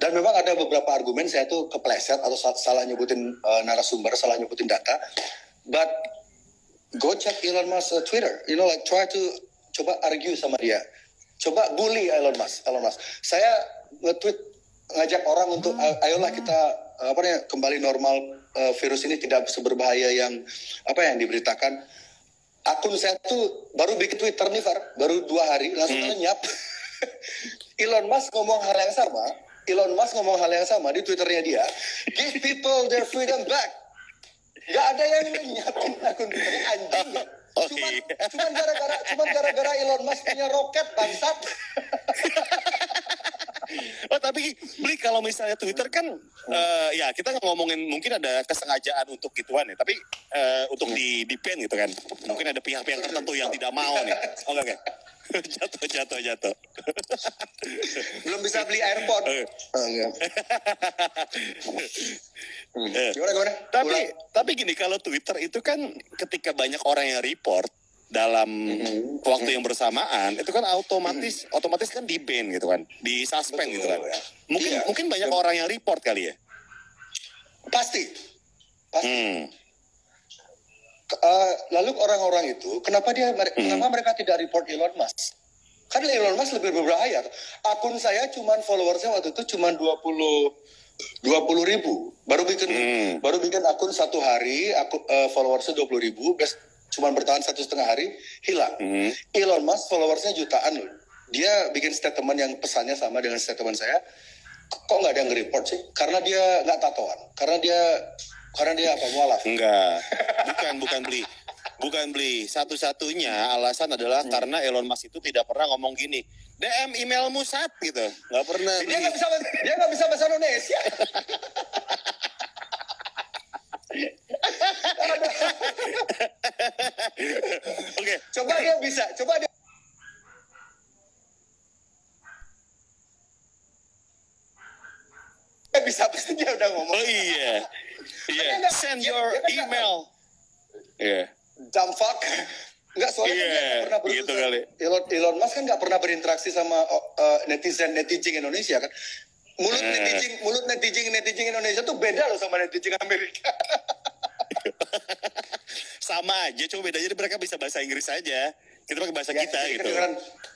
Dan memang ada beberapa argumen saya tuh kepleset atau salah nyebutin narasumber, salah nyebutin data. But go check Elon Musk Twitter. Like try to coba argue sama dia. Coba bully Elon Musk. Saya nge-tweet ngajak orang untuk ayolah kita kembali normal, virus ini tidak seberbahaya yang diberitakan. Akun saya tuh baru bikin Twitter nih, Far, baru 2 hari langsung lenyap. Elon Musk ngomong hal yang sama di Twitternya dia. Give people their freedom back. Gak ada yang nyapin akun Twitternya, anjing. Cuman gara-gara Elon Musk punya roket, bangsat. Oh, tapi Bli, kalau misalnya Twitter kan ya kita ngomongin mungkin ada kesengajaan untuk gituan ya, tapi untuk di ban gitu kan. Mungkin ada pihak-pihak tertentu yang tidak mau nih. Oh enggak. Jatuh. Belum bisa beli AirPod. Gimana? Tapi gini, kalau Twitter itu kan ketika banyak orang yang report dalam waktu yang bersamaan, itu kan otomatis kan di-ban gitu kan, di-suspend gitu kan. Mungkin banyak orang yang report kali ya. Pasti. Lalu orang-orang itu kenapa mereka tidak report Elon Musk? Kan Elon Musk lebih berbahaya. Akun saya followersnya waktu itu cuma 20.000. Baru bikin akun 1 hari, followersnya 20.000, cuma bertahan 1,5 hari, hilang. Elon Musk followersnya jutaan loh. Dia bikin statement yang pesannya sama dengan statement saya. Kok nggak ada yang nge-report sih? Karena dia nggak tatoan. Karena dia mualaf. Enggak. Bukan beli. Satu-satunya alasan adalah karena Elon Musk itu tidak pernah ngomong gini. DM emailmu sat gitu. Nggak pernah. Dia nggak bisa bahasa Indonesia. Oke. Coba dia bisa pasti dia udah ngomong. Oh iya. Send your email. Iya. Dumb fuck. Enggak, soalnya kan dia nggak pernah gitu kali. Elon Musk kan nggak pernah berinteraksi sama netizen Indonesia kan. Mulut netizen Indonesia tuh beda loh sama netizen Amerika. Sama aja, cuma bedanya mereka bisa bahasa Inggris aja. Kita pakai bahasa kita gitu.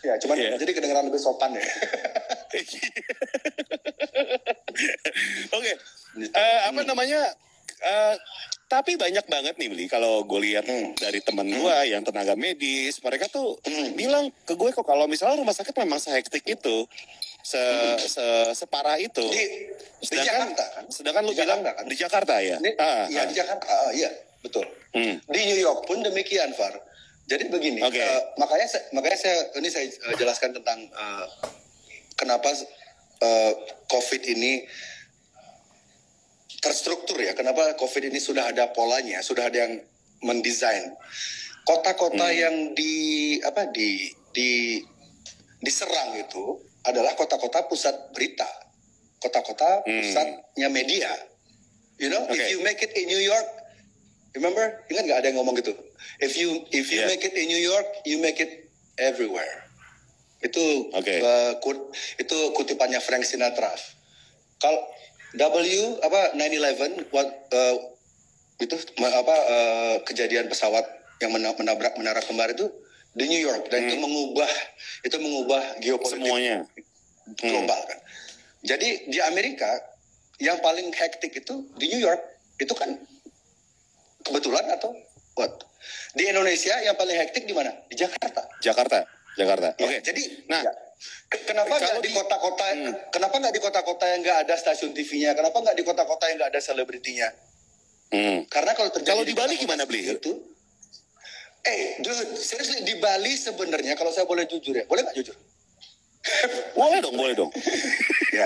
Jadi kedengeran lebih sopan ya. Oke. Tapi banyak banget nih Bli, kalau gue lihat dari teman gue yang tenaga medis, mereka tuh bilang ke gue kok kalau misalnya rumah sakit memang sehektik itu, separah itu. Di Jakarta kan? Sedangkan lu bilang kan? Di Jakarta ya? Di Jakarta, iya betul. Di New York pun demikian, Far. Jadi begini, makanya saya jelaskan tentang kenapa COVID ini terstruktur ya. Kenapa COVID ini sudah ada polanya, sudah ada yang mendesain. Kota-kota yang diserang itu adalah kota-kota pusat berita, kota-kota pusatnya media. If you make it in New York, remember, ingat nggak ada yang ngomong gitu? If you make it in New York, you make it everywhere. Itu itu kutipannya Frank Sinatra. Kalau 9/11 kejadian pesawat yang menabrak menara kembar itu di New York dan itu mengubah geopolitik semuanya global kan. Jadi di Amerika yang paling hektik itu di New York, itu kan kebetulan atau what? Di Indonesia yang paling hektik di mana? Di Jakarta. Oke. Jadi kenapa nggak di kota-kota? Kenapa nggak di kota-kota yang nggak ada stasiun TV-nya? Kenapa nggak di kota-kota yang nggak ada selebritinya? Karena kalau di Bali gimana Bli? Itu, dude, seriously di Bali sebenarnya kalau saya boleh jujur ya, boleh nggak jujur? Boleh dong. Ya.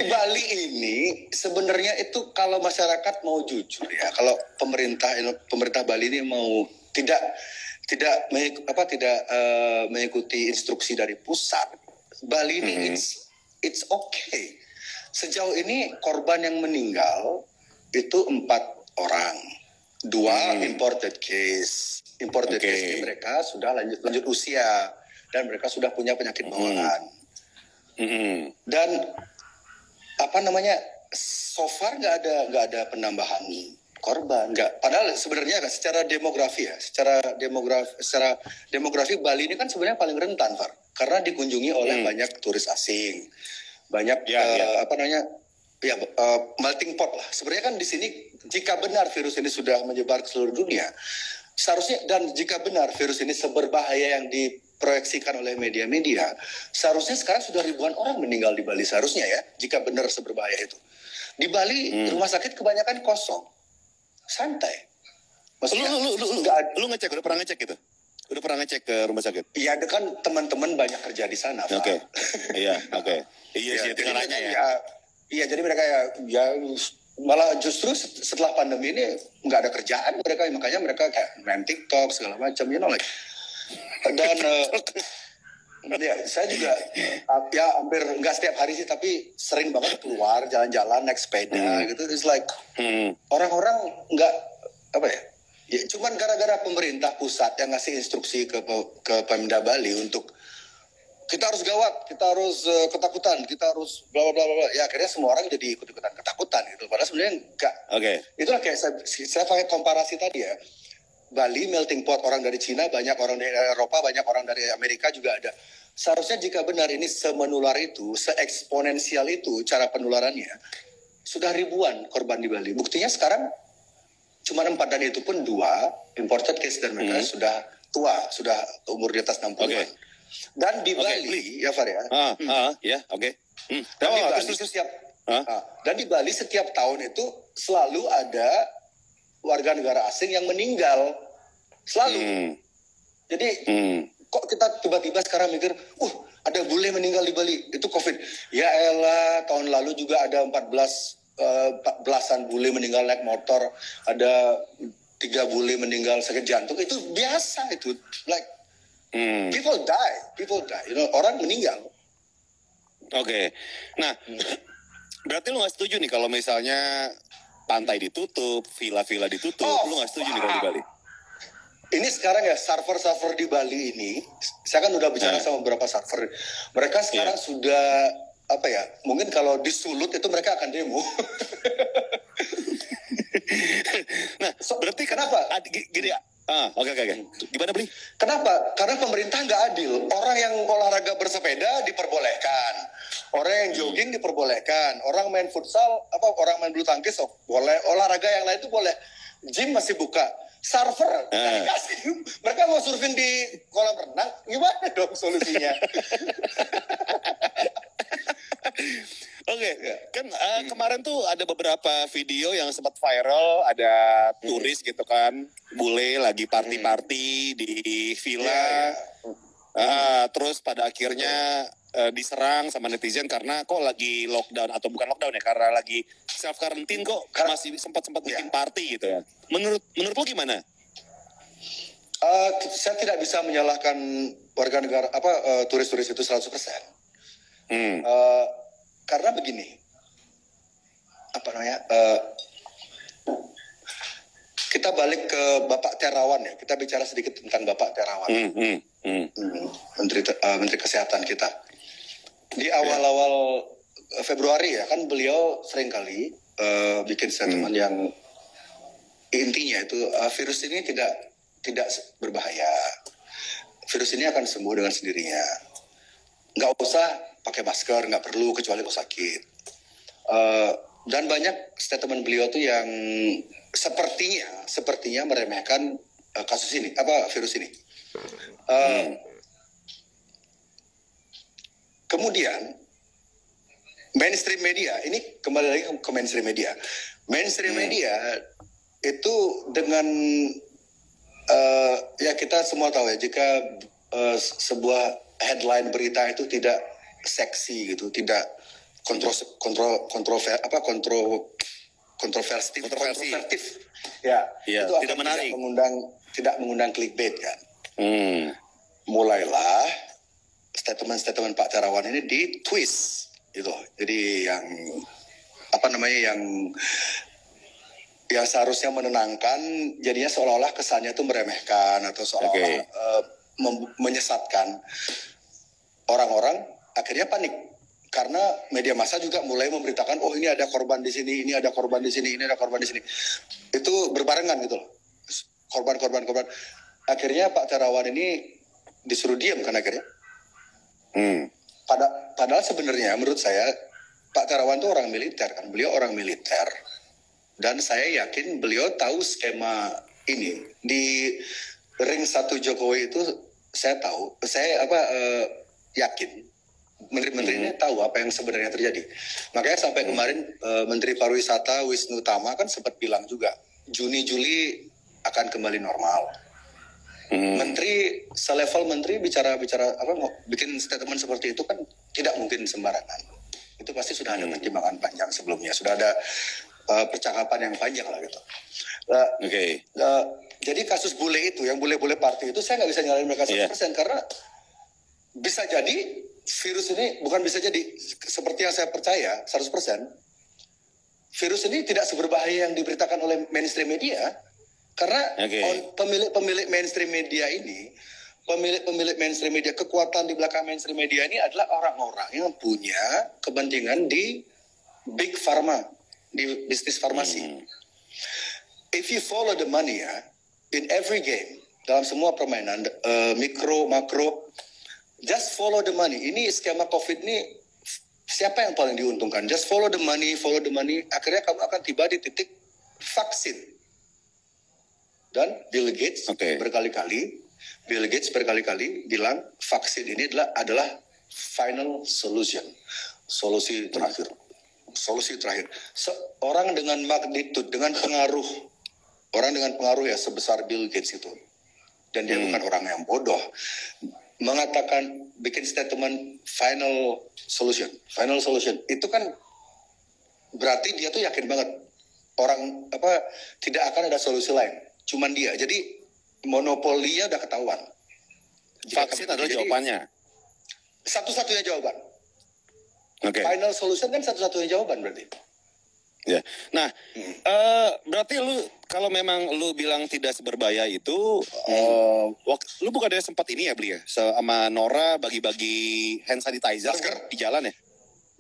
Bali ini sebenarnya itu kalau masyarakat mau jujur ya, kalau pemerintah Bali ini mau tidak mengikuti instruksi dari pusat, Bali ini it's okay. Sejauh ini korban yang meninggal itu 4 orang, 2 imported case. Imported case ini mereka sudah lanjut usia dan mereka sudah punya penyakit bawaan. Dan so far nggak ada penambahan korban, nggak. Padahal sebenarnya secara demografi Bali ini kan sebenarnya paling rentan, Far, karena dikunjungi oleh banyak turis asing, banyak melting pot lah. Sebenarnya kan di sini jika benar virus ini sudah menyebar ke seluruh dunia, seharusnya, dan jika benar virus ini seberbahaya yang diproyeksikan oleh media-media, seharusnya sekarang sudah ribuan orang meninggal di Bali seharusnya ya, jika benar seberbahaya itu. Di Bali rumah sakit kebanyakan kosong, santai. Maksudnya, lu udah pernah ngecek gitu? Udah pernah ngecek ke rumah sakit? Iya, kan teman-teman banyak kerja di sana. Oke. Iya sih, tinggal nanya ya. Iya, jadi mereka ya malah justru setelah pandemi ini nggak ada kerjaan mereka, makanya mereka kayak main TikTok segala macam, dan ya saya juga ya hampir nggak setiap hari sih, tapi sering banget keluar jalan-jalan naik sepeda gitu. It's like orang-orang nggak ya cuman gara-gara pemerintah pusat yang ngasih instruksi ke Pemda Bali untuk kita harus gawat, kita harus ketakutan, kita harus bla bla bla. Ya akhirnya semua orang jadi ikut-ikutan ketakutan gitu. Padahal sebenarnya enggak. Itulah kayak saya pakai komparasi tadi ya. Bali melting pot, orang dari Cina, banyak orang dari Eropa, banyak orang dari Amerika juga ada. Seharusnya jika benar ini semenular itu, seeksponensial itu cara penularannya, sudah ribuan korban di Bali. Buktinya sekarang cuma 4, dan itu pun 2 imported case, dan mereka sudah tua, sudah umur di atas 60-an. Dan di Bali, ya Far ya. Dan di Bali setiap tahun itu selalu ada warga negara asing yang meninggal, selalu. Jadi kok kita tiba-tiba sekarang mikir, ada bule meninggal di Bali, itu COVID. Ya elah, tahun lalu juga ada 14-an bule meninggal naik motor, ada 3 bule meninggal sakit jantung. Itu biasa, itu like people die, orang meninggal. Nah, berarti lu nggak setuju nih kalau misalnya pantai ditutup, villa-villa ditutup, lu nggak setuju nih kalau di Bali? Ini sekarang ya, server di ini, saya kan udah bicara sama beberapa server, mereka sekarang sudah mungkin kalau disulut itu mereka akan demo. Nah, berarti kenapa? Gini ya. Oke. Gimana, Bli? Kenapa? Karena pemerintah nggak adil. Orang yang olahraga bersepeda diperbolehkan, orang yang jogging diperbolehkan, orang main futsal, orang main bulu tangkis boleh, olahraga yang lain itu boleh. Gym masih buka. Server dikasih. Mereka mau surfing di kolam renang, gimana dong solusinya? Kan kemarin tuh ada beberapa video yang sempat viral, ada turis gitu kan, bule lagi party-party di villa, terus pada akhirnya diserang sama netizen karena kok lagi lockdown, atau bukan lockdown ya, karena lagi self quarantine kok masih sempat bikin party gitu ya. Menurut lo gimana? Saya tidak bisa menyalahkan warga negara turis-turis itu 100%. Karena begini, kita balik ke Bapak Terawan ya, kita bicara sedikit tentang Bapak Terawan, Menteri Kesehatan kita. Di awal-awal Februari ya, kan beliau seringkali bikin statement yang intinya itu virus ini tidak berbahaya, virus ini akan sembuh dengan sendirinya, nggak usah pakai masker, nggak perlu kecuali kalau sakit. Dan banyak statement beliau tuh yang sepertinya meremehkan kasus ini, virus ini. Kemudian mainstream media, ini kembali lagi ke mainstream media. Mainstream media itu dengan ya kita semua tahu ya, jika sebuah headline berita itu tidak seksi gitu, tidak kontrovertif. Ya, Iya, itu tidak akan menarik. tidak mengundang clickbait kan. Mulailah statement Pak Terawan ini ditwist gitu. Jadi yang yang seharusnya menenangkan, jadinya seolah-olah kesannya itu meremehkan atau seolah-olah menyesatkan orang-orang. Akhirnya panik karena media massa juga mulai memberitakan, oh ini ada korban di sini, ini ada korban di sini, ini ada korban di sini. Itu berbarengan gitu loh, korban. Akhirnya Pak Terawan ini disuruh diam kan akhirnya. Padahal sebenarnya menurut saya Pak Terawan itu orang militer kan, beliau orang militer. Dan saya yakin beliau tahu skema ini. Di ring 1 Jokowi itu saya yakin menteri-menterinya tahu apa yang sebenarnya terjadi. Makanya sampai kemarin Menteri Pariwisata Wisnu Tama kan sempat bilang juga Juni-Juli akan kembali normal. Menteri selevel menteri bicara bikin statement seperti itu kan tidak mungkin sembarangan. Itu pasti sudah ada pertimbangan panjang sebelumnya, sudah ada percakapan yang panjang lah gitu. Jadi kasus bule itu, yang bule-bule party itu saya nggak bisa nyalain mereka 100% karena bisa jadi virus ini bukan bisa jadi seperti yang saya percaya 100%. Virus ini tidak seberbahaya yang diberitakan oleh mainstream media karena pemilik mainstream media ini, pemilik mainstream media, kekuatan di belakang mainstream media ini adalah orang-orang yang punya kepentingan di big pharma, di bisnis farmasi. If you follow the money in every game, dalam semua permainan, mikro, makro, just follow the money. Ini skema COVID ini, siapa yang paling diuntungkan? Just follow the money, akhirnya kamu akan tiba di titik vaksin. Dan Bill Gates berkali-kali bilang vaksin ini adalah final solution, solusi terakhir. Orang dengan magnitude, dengan pengaruh ya sebesar Bill Gates itu, dan dia bukan orang yang bodoh, mengatakan bikin statement final solution itu kan berarti dia tuh yakin banget tidak akan ada solusi lain, cuman dia. Jadi monopolinya udah ketahuan. Vaksin adalah jawabannya. Satu-satunya jawaban. Final solution kan satu-satunya jawaban berarti. Ya. Nah, berarti lu kalau memang lu bilang tidak seberbahaya itu, lu bukannya sempat ini ya beli ya sama Nora bagi-bagi hand sanitizer di jalan ya?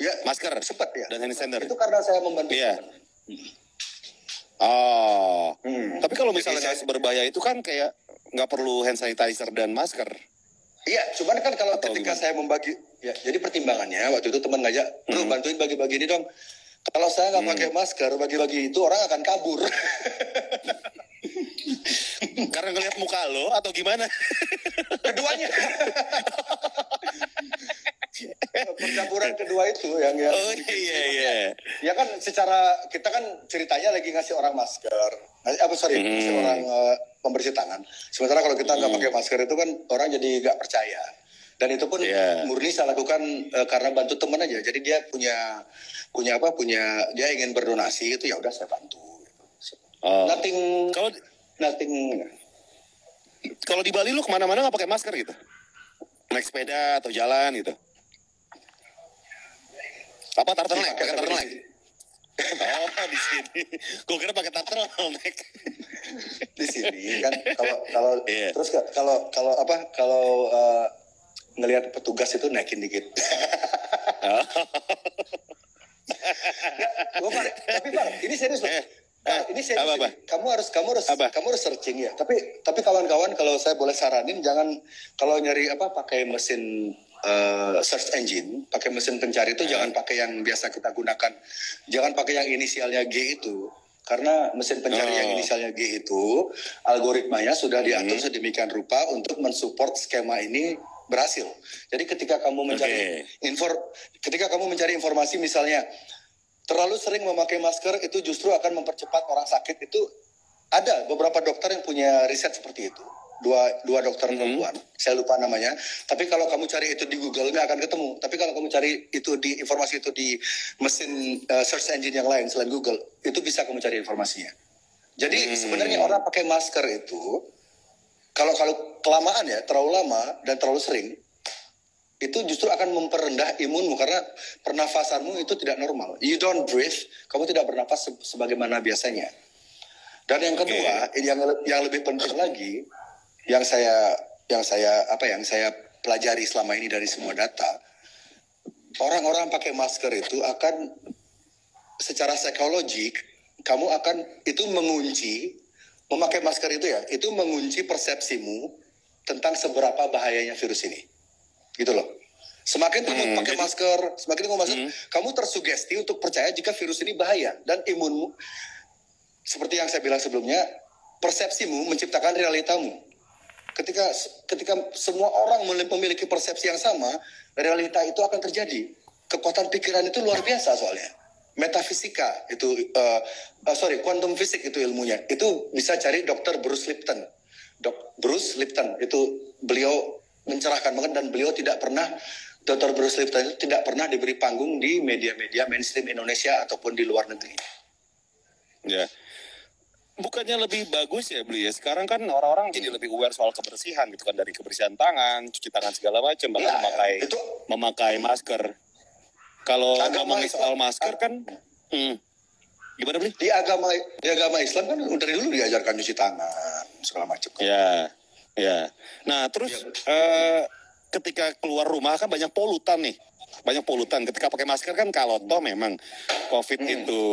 Iya. Masker sempat ya. Dan hand sanitizer. Itu karena saya membantu. Iya. Tapi kalau misalnya nggak seberbahaya itu kan kayak nggak perlu hand sanitizer dan masker. Iya, cuman kan kalau ketika saya membagi, ya, jadi pertimbangannya waktu itu teman ngajak, bro bantuin bagi-bagi ini dong. Kalau saya nggak pakai masker, bagi-bagi itu orang akan kabur. Karena ngeliat muka lo atau gimana? Keduanya. Percampuran kedua itu yang iya. Ya kan secara kita kan ceritanya lagi ngasih orang masker, ngasih orang pembersih tangan. Sementara kalau kita nggak pakai masker itu kan orang jadi nggak percaya. Dan itu pun murni saya lakukan karena bantu teman aja. Jadi dia punya dia ingin berdonasi itu, ya udah saya bantu. Nothing. Kalau di Bali lu kemana-mana nggak pakai masker gitu? Naik sepeda atau jalan gitu? Apa turtleneck? Pakai turtleneck? Di sini. Gue kira pakai turtleneck. Di sini kan terus kalau ngelihat petugas itu naikin dikit. Tapi Pak, ini serius loh. Ini serius. Kamu harus searching ya. Tapi kawan-kawan, kalau saya boleh saranin, jangan kalau nyari pakai mesin search engine, pakai mesin pencari itu jangan pakai yang biasa kita gunakan. Jangan pakai yang inisialnya G itu. Karena mesin pencari yang inisialnya G itu, algoritmanya sudah diatur sedemikian rupa untuk mensupport skema ini berhasil. Jadi ketika kamu mencari informasi misalnya terlalu sering memakai masker itu justru akan mempercepat orang sakit, itu ada beberapa dokter yang punya riset seperti itu. dua dokter perempuan, saya lupa namanya. Tapi kalau kamu cari itu di Google nggak akan ketemu. Tapi kalau kamu cari itu di informasi itu di mesin search engine yang lain selain Google, itu bisa kamu cari informasinya. Jadi sebenarnya orang pakai masker itu kalau kelamaan ya, terlalu lama dan terlalu sering, itu justru akan memperendah imunmu karena pernafasanmu itu tidak normal. You don't breathe, kamu tidak bernafas sebagaimana biasanya. Dan yang kedua, yang lebih penting lagi, yang saya pelajari selama ini dari semua data, orang-orang pakai masker itu akan secara psikologik kamu akan itu mengunci memakai masker itu ya, itu mengunci persepsimu tentang seberapa bahayanya virus ini, gitu loh. Semakin kamu pakai masker, kamu tersugesti untuk percaya jika virus ini bahaya dan imunmu, seperti yang saya bilang sebelumnya, persepsimu menciptakan realitamu. Ketika semua orang memiliki persepsi yang sama, realita itu akan terjadi. Kekuatan pikiran itu luar biasa soalnya. Metafisika itu, quantum fisik itu ilmunya. Itu bisa cari Dr. Bruce Lipton. Bruce Lipton itu beliau mencerahkan banget dan beliau tidak pernah, Dr. Bruce Lipton itu tidak pernah diberi panggung di media-media mainstream Indonesia ataupun di luar negeri. Ya. Bukannya lebih bagus ya beli ya? Sekarang kan orang-orang jadi lebih aware soal kebersihan gitu kan, dari kebersihan tangan, cuci tangan segala macam, bahkan memakai masker. Kalau ngomongin soal masker kan, gimana beli? Di agama Islam kan dari dulu diajarkan cuci tangan segala macam. Ya. Nah terus ketika keluar rumah kan banyak polutan nih, Ketika pakai masker kan kalau toh memang COVID itu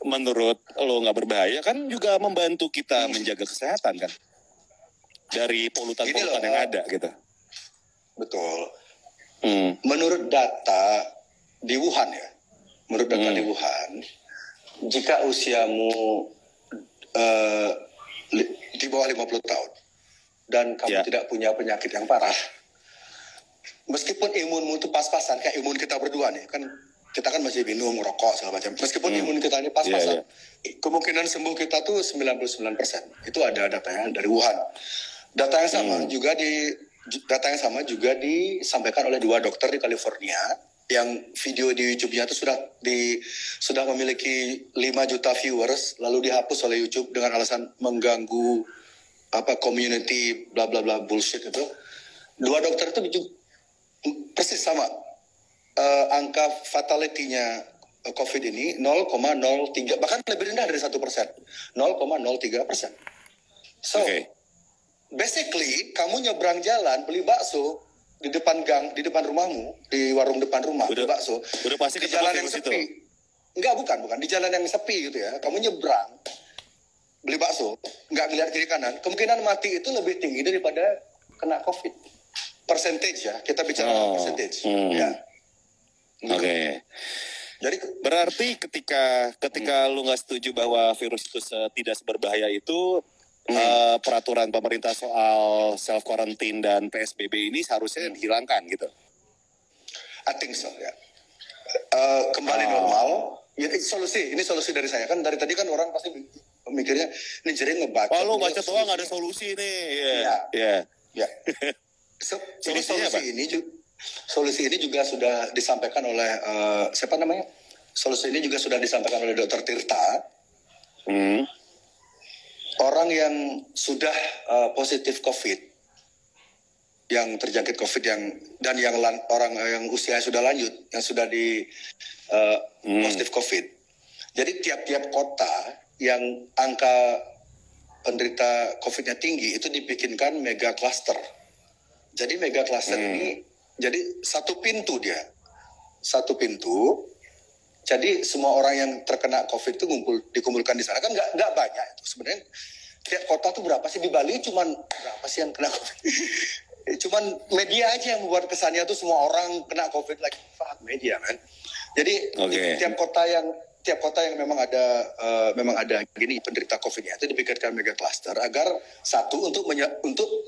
menurut lo nggak berbahaya, kan juga membantu kita menjaga kesehatan kan dari polutan-polutan yang ada gitu. Betul. Menurut data di Wuhan ya, di Wuhan, jika usiamu di bawah 50 tahun dan kamu tidak punya penyakit yang parah, meskipun imunmu itu pas-pasan kayak imun kita berdua nih kan. Kita kan masih minum, ngerokok, segala macam. Meskipun imun kita ini pas-pasan, kemungkinan sembuh kita tuh 99%. Itu ada datanya dari Wuhan. Data yang sama juga disampaikan oleh 2 dokter di California, yang video di YouTube-nya itu sudah memiliki 5 juta viewers, lalu dihapus oleh YouTube dengan alasan mengganggu community bla bla bla bullshit itu. 2 dokter itu persis sama. Angka fatality-nya COVID ini 0,03, bahkan lebih rendah dari 1%, 0,03%. So, basically kamu nyebrang jalan beli bakso di depan gang, di depan rumahmu, di warung depan rumah, beli bakso. Udah pasti di jalan yang sepi. Bukan, di jalan yang sepi gitu ya. Kamu nyebrang beli bakso, nggak ngeliat kiri kanan, kemungkinan mati itu lebih tinggi daripada kena COVID. Percentage ya, kita bicara percentage. Ya. Oke. Jadi berarti ketika lu nggak setuju bahwa virus itu tidak seberbahaya itu, peraturan pemerintah soal self quarantine dan PSBB ini seharusnya dihilangkan gitu. I think so ya. Kembali normal. Ya, ini solusi dari saya kan, dari tadi kan orang pasti mikirnya ini jadi ngebaca. Oh, lu baca doang nggak ada solusi nih. Ya. Solusi ini juga sudah disampaikan oleh siapa namanya? Solusi ini juga sudah disampaikan oleh Dr. Tirta. Orang yang sudah positif COVID, yang terjangkit COVID dan orang yang usia sudah lanjut, yang sudah di positif COVID. Jadi tiap-tiap kota yang angka penderita COVID-nya tinggi itu dibikinkan mega cluster. Jadi mega cluster ini jadi satu pintu. Jadi semua orang yang terkena COVID itu dikumpulkan di sana, kan nggak banyak itu sebenarnya. Tiap kota tuh berapa sih? Di Bali cuman berapa sih yang kena COVID? Cuman media aja yang membuat kesannya tuh semua orang kena COVID, like fuck media kan. Jadi tiap kota yang memang ada gini penderita COVID-nya itu dipikirkan mega cluster agar satu untuk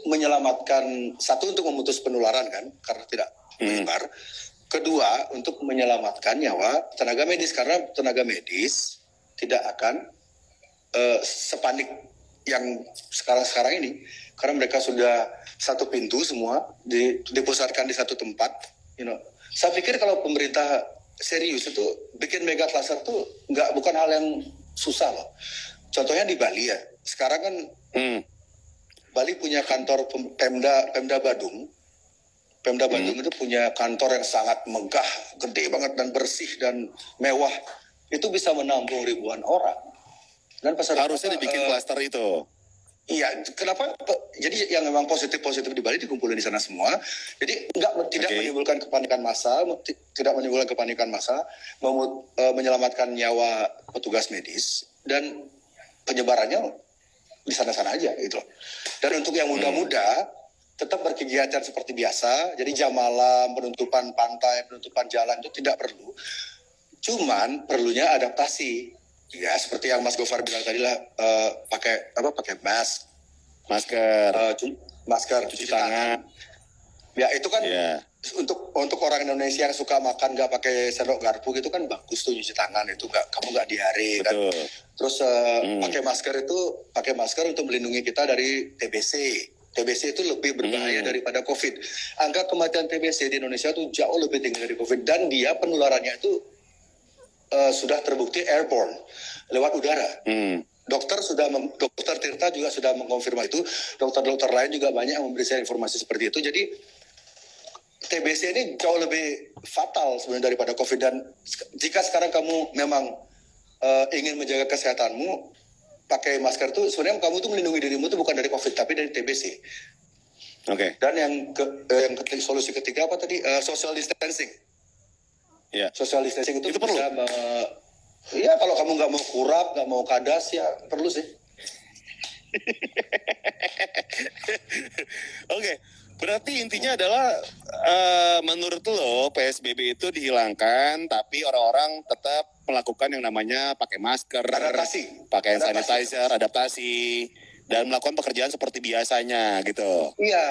menyelamatkan, satu untuk memutus penularan kan karena tidak menyebar. Kedua untuk menyelamatkan nyawa tenaga medis, karena tenaga medis tidak akan sepanik yang sekarang ini, karena mereka sudah satu pintu semua dipusatkan di satu tempat, Saya pikir kalau pemerintah serius itu bikin mega cluster tuh bukan hal yang susah loh. Contohnya di Bali ya. Sekarang kan Bali punya kantor Pemda Badung. Pemda Badung itu punya kantor yang sangat megah, gede banget dan bersih dan mewah. Itu bisa menampung ribuan orang. Dan harusnya dibikin klaster itu. Iya, kenapa? Jadi yang memang positif di Bali dikumpulin di sana semua. Jadi tidak menimbulkan kepanikan massa, menyelamatkan nyawa petugas medis dan penyebarannya di sana-sana aja gitu. Dan untuk yang muda-muda tetap berkegiatan seperti biasa. Jadi jam malam, penutupan pantai, penutupan jalan itu tidak perlu. Cuman perlunya adaptasi. Ya seperti yang Mas Gofar bilang tadi lah, pakai masker, cuci tangan. Ya itu kan untuk orang Indonesia yang suka makan nggak pakai sendok garpu gitu kan bagus tuh cuci tangan itu kamu nggak diare kan. Terus pakai masker untuk melindungi kita dari TBC. TBC itu lebih berbahaya daripada COVID. Angka kematian TBC di Indonesia itu jauh lebih tinggi dari COVID dan dia penularannya itu sudah terbukti airborne lewat udara. Dokter Tirta juga sudah mengkonfirmasi itu. Dokter-dokter lain juga banyak yang memberi saya informasi seperti itu. Jadi TBC ini jauh lebih fatal sebenarnya daripada COVID. Dan jika sekarang kamu memang ingin menjaga kesehatanmu, pakai masker itu sebenarnya kamu tuh melindungi dirimu itu bukan dari COVID tapi dari TBC. Dan yang solusi ketiga apa tadi? Social distancing. Social distancing itu perlu. Iya, kalau kamu nggak mau kurap, nggak mau kadas ya perlu sih. Berarti intinya adalah menurut lo PSBB itu dihilangkan, tapi orang-orang tetap melakukan yang namanya pakai masker, pakai sanitizer, adaptasi, dan melakukan pekerjaan seperti biasanya gitu. Iya.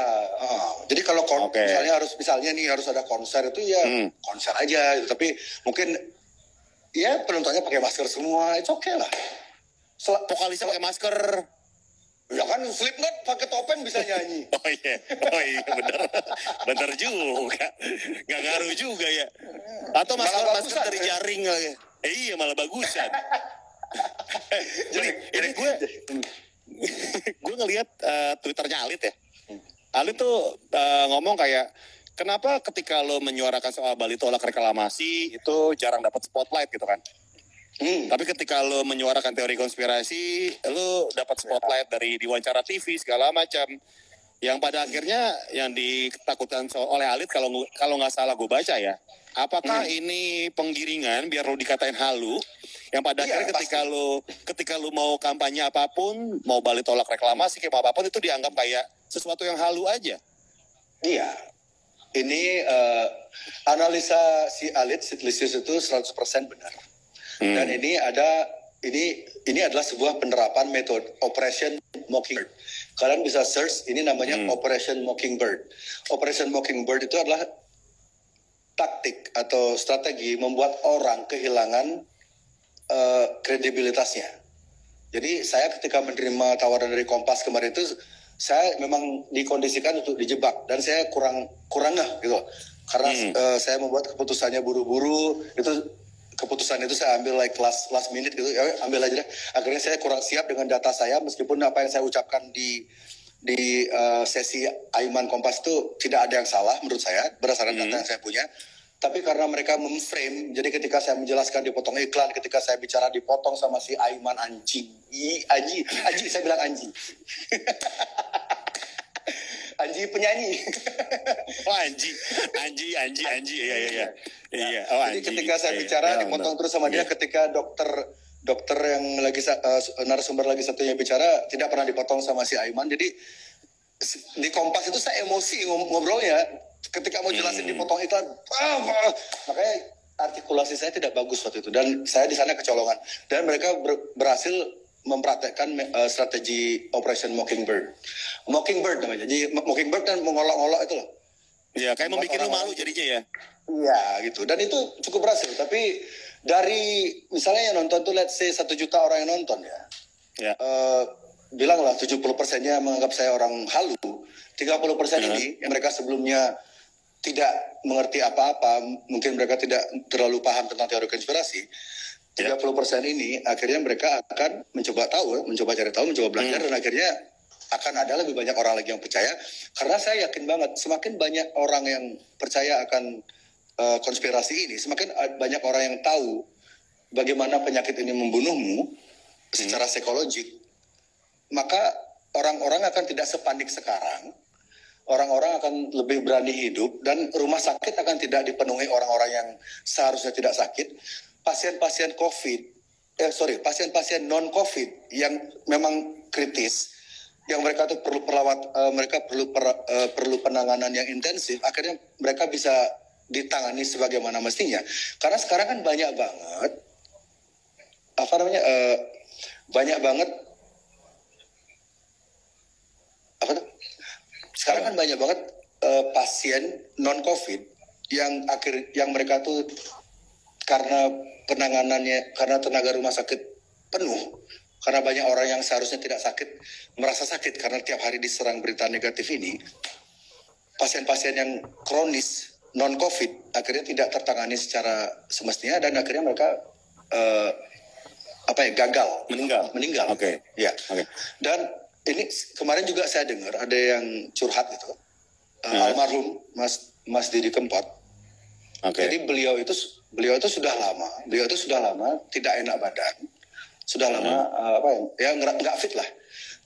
Jadi kalau misalnya harus ada konser itu ya konser aja, tapi mungkin ya penontonnya pakai masker semua, it's okay lah. Vokalisnya pakai masker. Ya kan Slipknot pakai topeng bisa nyanyi. Oh iya bener juga. Nggak ngaruh juga ya. Atau masker dari jaring lagi. Iya malah bagusan. Ini gue ngelihat Twitternya Alit ya. Alit tuh ngomong kayak, kenapa ketika lo menyuarakan soal Bali tolak reklamasi itu jarang dapat spotlight gitu kan? Tapi ketika lo menyuarakan teori konspirasi, lo dapat spotlight dari diwawancara TV segala macam. Yang pada akhirnya yang ditakutkan oleh Alit kalau nggak salah gue baca ya, apakah ini penggiringan biar lo dikatain halu? Yang pada akhirnya ketika lo mau kampanye apapun, mau Bali tolak reklamasi kayak apapun itu dianggap kayak sesuatu yang halu aja. Iya. Ini analisa si Alit Sitlisius itu 100% benar. Dan ini adalah sebuah penerapan metode Operation Mockingbird. Kalian bisa search, ini namanya Operation Mockingbird. Operation Mockingbird itu adalah taktik atau strategi membuat orang kehilangan kredibilitasnya. Jadi saya ketika menerima tawaran dari Kompas kemarin itu, saya memang dikondisikan untuk dijebak dan saya kurang gitu. Karena saya membuat keputusannya buru-buru, keputusan itu saya ambil last minute gitu, ambil aja deh. Akhirnya saya kurang siap dengan data saya, meskipun apa yang saya ucapkan di sesi Aiman Kompas itu tidak ada yang salah menurut saya berdasarkan data yang saya punya. Tapi karena mereka memframe, jadi ketika saya menjelaskan dipotong iklan, ketika saya bicara dipotong sama si Aiman anjing, saya bilang anjing. Anji penyanyi. Oh anji, iya. Oh, jadi ketika saya bicara dipotong terus sama dia, ketika dokter yang lagi narasumber lagi satunya bicara tidak pernah dipotong sama si Aiman. Jadi di Kompas itu saya emosi ngobrolnya. Ketika mau jelasin dipotong iklan, makanya artikulasi saya tidak bagus waktu itu dan saya di sana kecolongan. Dan mereka berhasil mempraktekkan strategi Operation Mockingbird. Mockingbird namanya. Jadi Mockingbird kan mengolok-olok itu loh. Iya, kayak membuat lu malu jadinya ya. Iya, gitu. Dan itu cukup berhasil. Tapi dari misalnya yang nonton tuh let's say 1 juta orang yang nonton ya. bilanglah 70%-nya menganggap saya orang halu, 30% ini yang mereka sebelumnya tidak mengerti apa-apa, mungkin mereka tidak terlalu paham tentang teori konspirasi. 30% ini akhirnya mereka akan mencoba cari tahu, mencoba belajar, dan akhirnya akan ada lebih banyak orang lagi yang percaya. Karena saya yakin banget, semakin banyak orang yang percaya akan konspirasi ini, semakin banyak orang yang tahu bagaimana penyakit ini membunuhmu secara psikologik, maka orang-orang akan tidak sepanik sekarang. Orang-orang akan lebih berani hidup, dan rumah sakit akan tidak dipenuhi orang-orang yang seharusnya tidak sakit. Pasien-pasien pasien-pasien non-COVID yang memang kritis, yang mereka tuh perlu penanganan yang intensif, akhirnya mereka bisa ditangani sebagaimana mestinya. Karena sekarang kan banyak banget sekarang kan banyak banget pasien non COVID yang mereka tuh karena penanganannya, karena tenaga rumah sakit penuh, karena banyak orang yang seharusnya tidak sakit merasa sakit karena tiap hari diserang berita negatif ini. Pasien-pasien yang kronis non COVID akhirnya tidak tertangani secara semestinya, dan akhirnya mereka gagal, meninggal. Oke. Ya. Dan ini kemarin juga saya dengar ada yang curhat itu, almarhum Mas Didi Kempot. Jadi beliau itu sudah lama tidak enak badan, sudah lama nggak fit lah.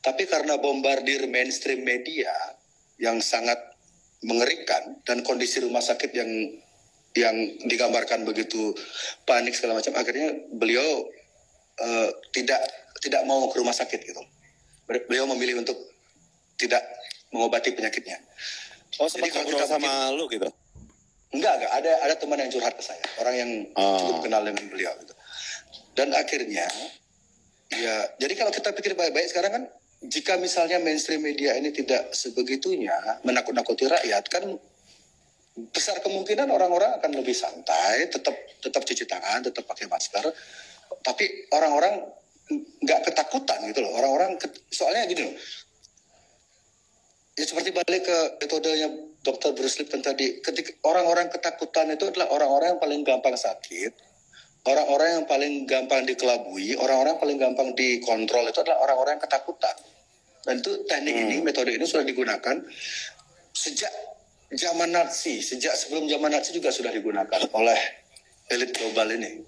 Tapi karena bombardir mainstream media yang sangat mengerikan dan kondisi rumah sakit yang digambarkan begitu panik segala macam, akhirnya beliau tidak mau ke rumah sakit gitu. Beliau memilih untuk tidak mengobati penyakitnya. Jadi kalau kita sama lu gitu? Enggak, ada teman yang curhat ke saya, orang yang cukup kenal dengan beliau gitu. Dan akhirnya jadi kalau kita pikir baik-baik sekarang kan, jika misalnya mainstream media ini tidak sebegitunya menakut-nakuti rakyat, kan besar kemungkinan orang-orang akan lebih santai, tetap cuci tangan, tetap pakai masker, tapi orang-orang nggak ketakutan gitu loh. Soalnya gini loh, ya seperti balik ke metodenya Dr. Bruce Lipton tadi, ketika orang-orang ketakutan itu adalah orang-orang yang paling gampang sakit, orang-orang yang paling gampang dikelabui, orang-orang yang paling gampang dikontrol, itu adalah orang-orang yang ketakutan. Dan itu teknik ini, metode ini sudah digunakan sejak zaman Nazi, sejak sebelum zaman Nazi juga sudah digunakan oleh elit global ini.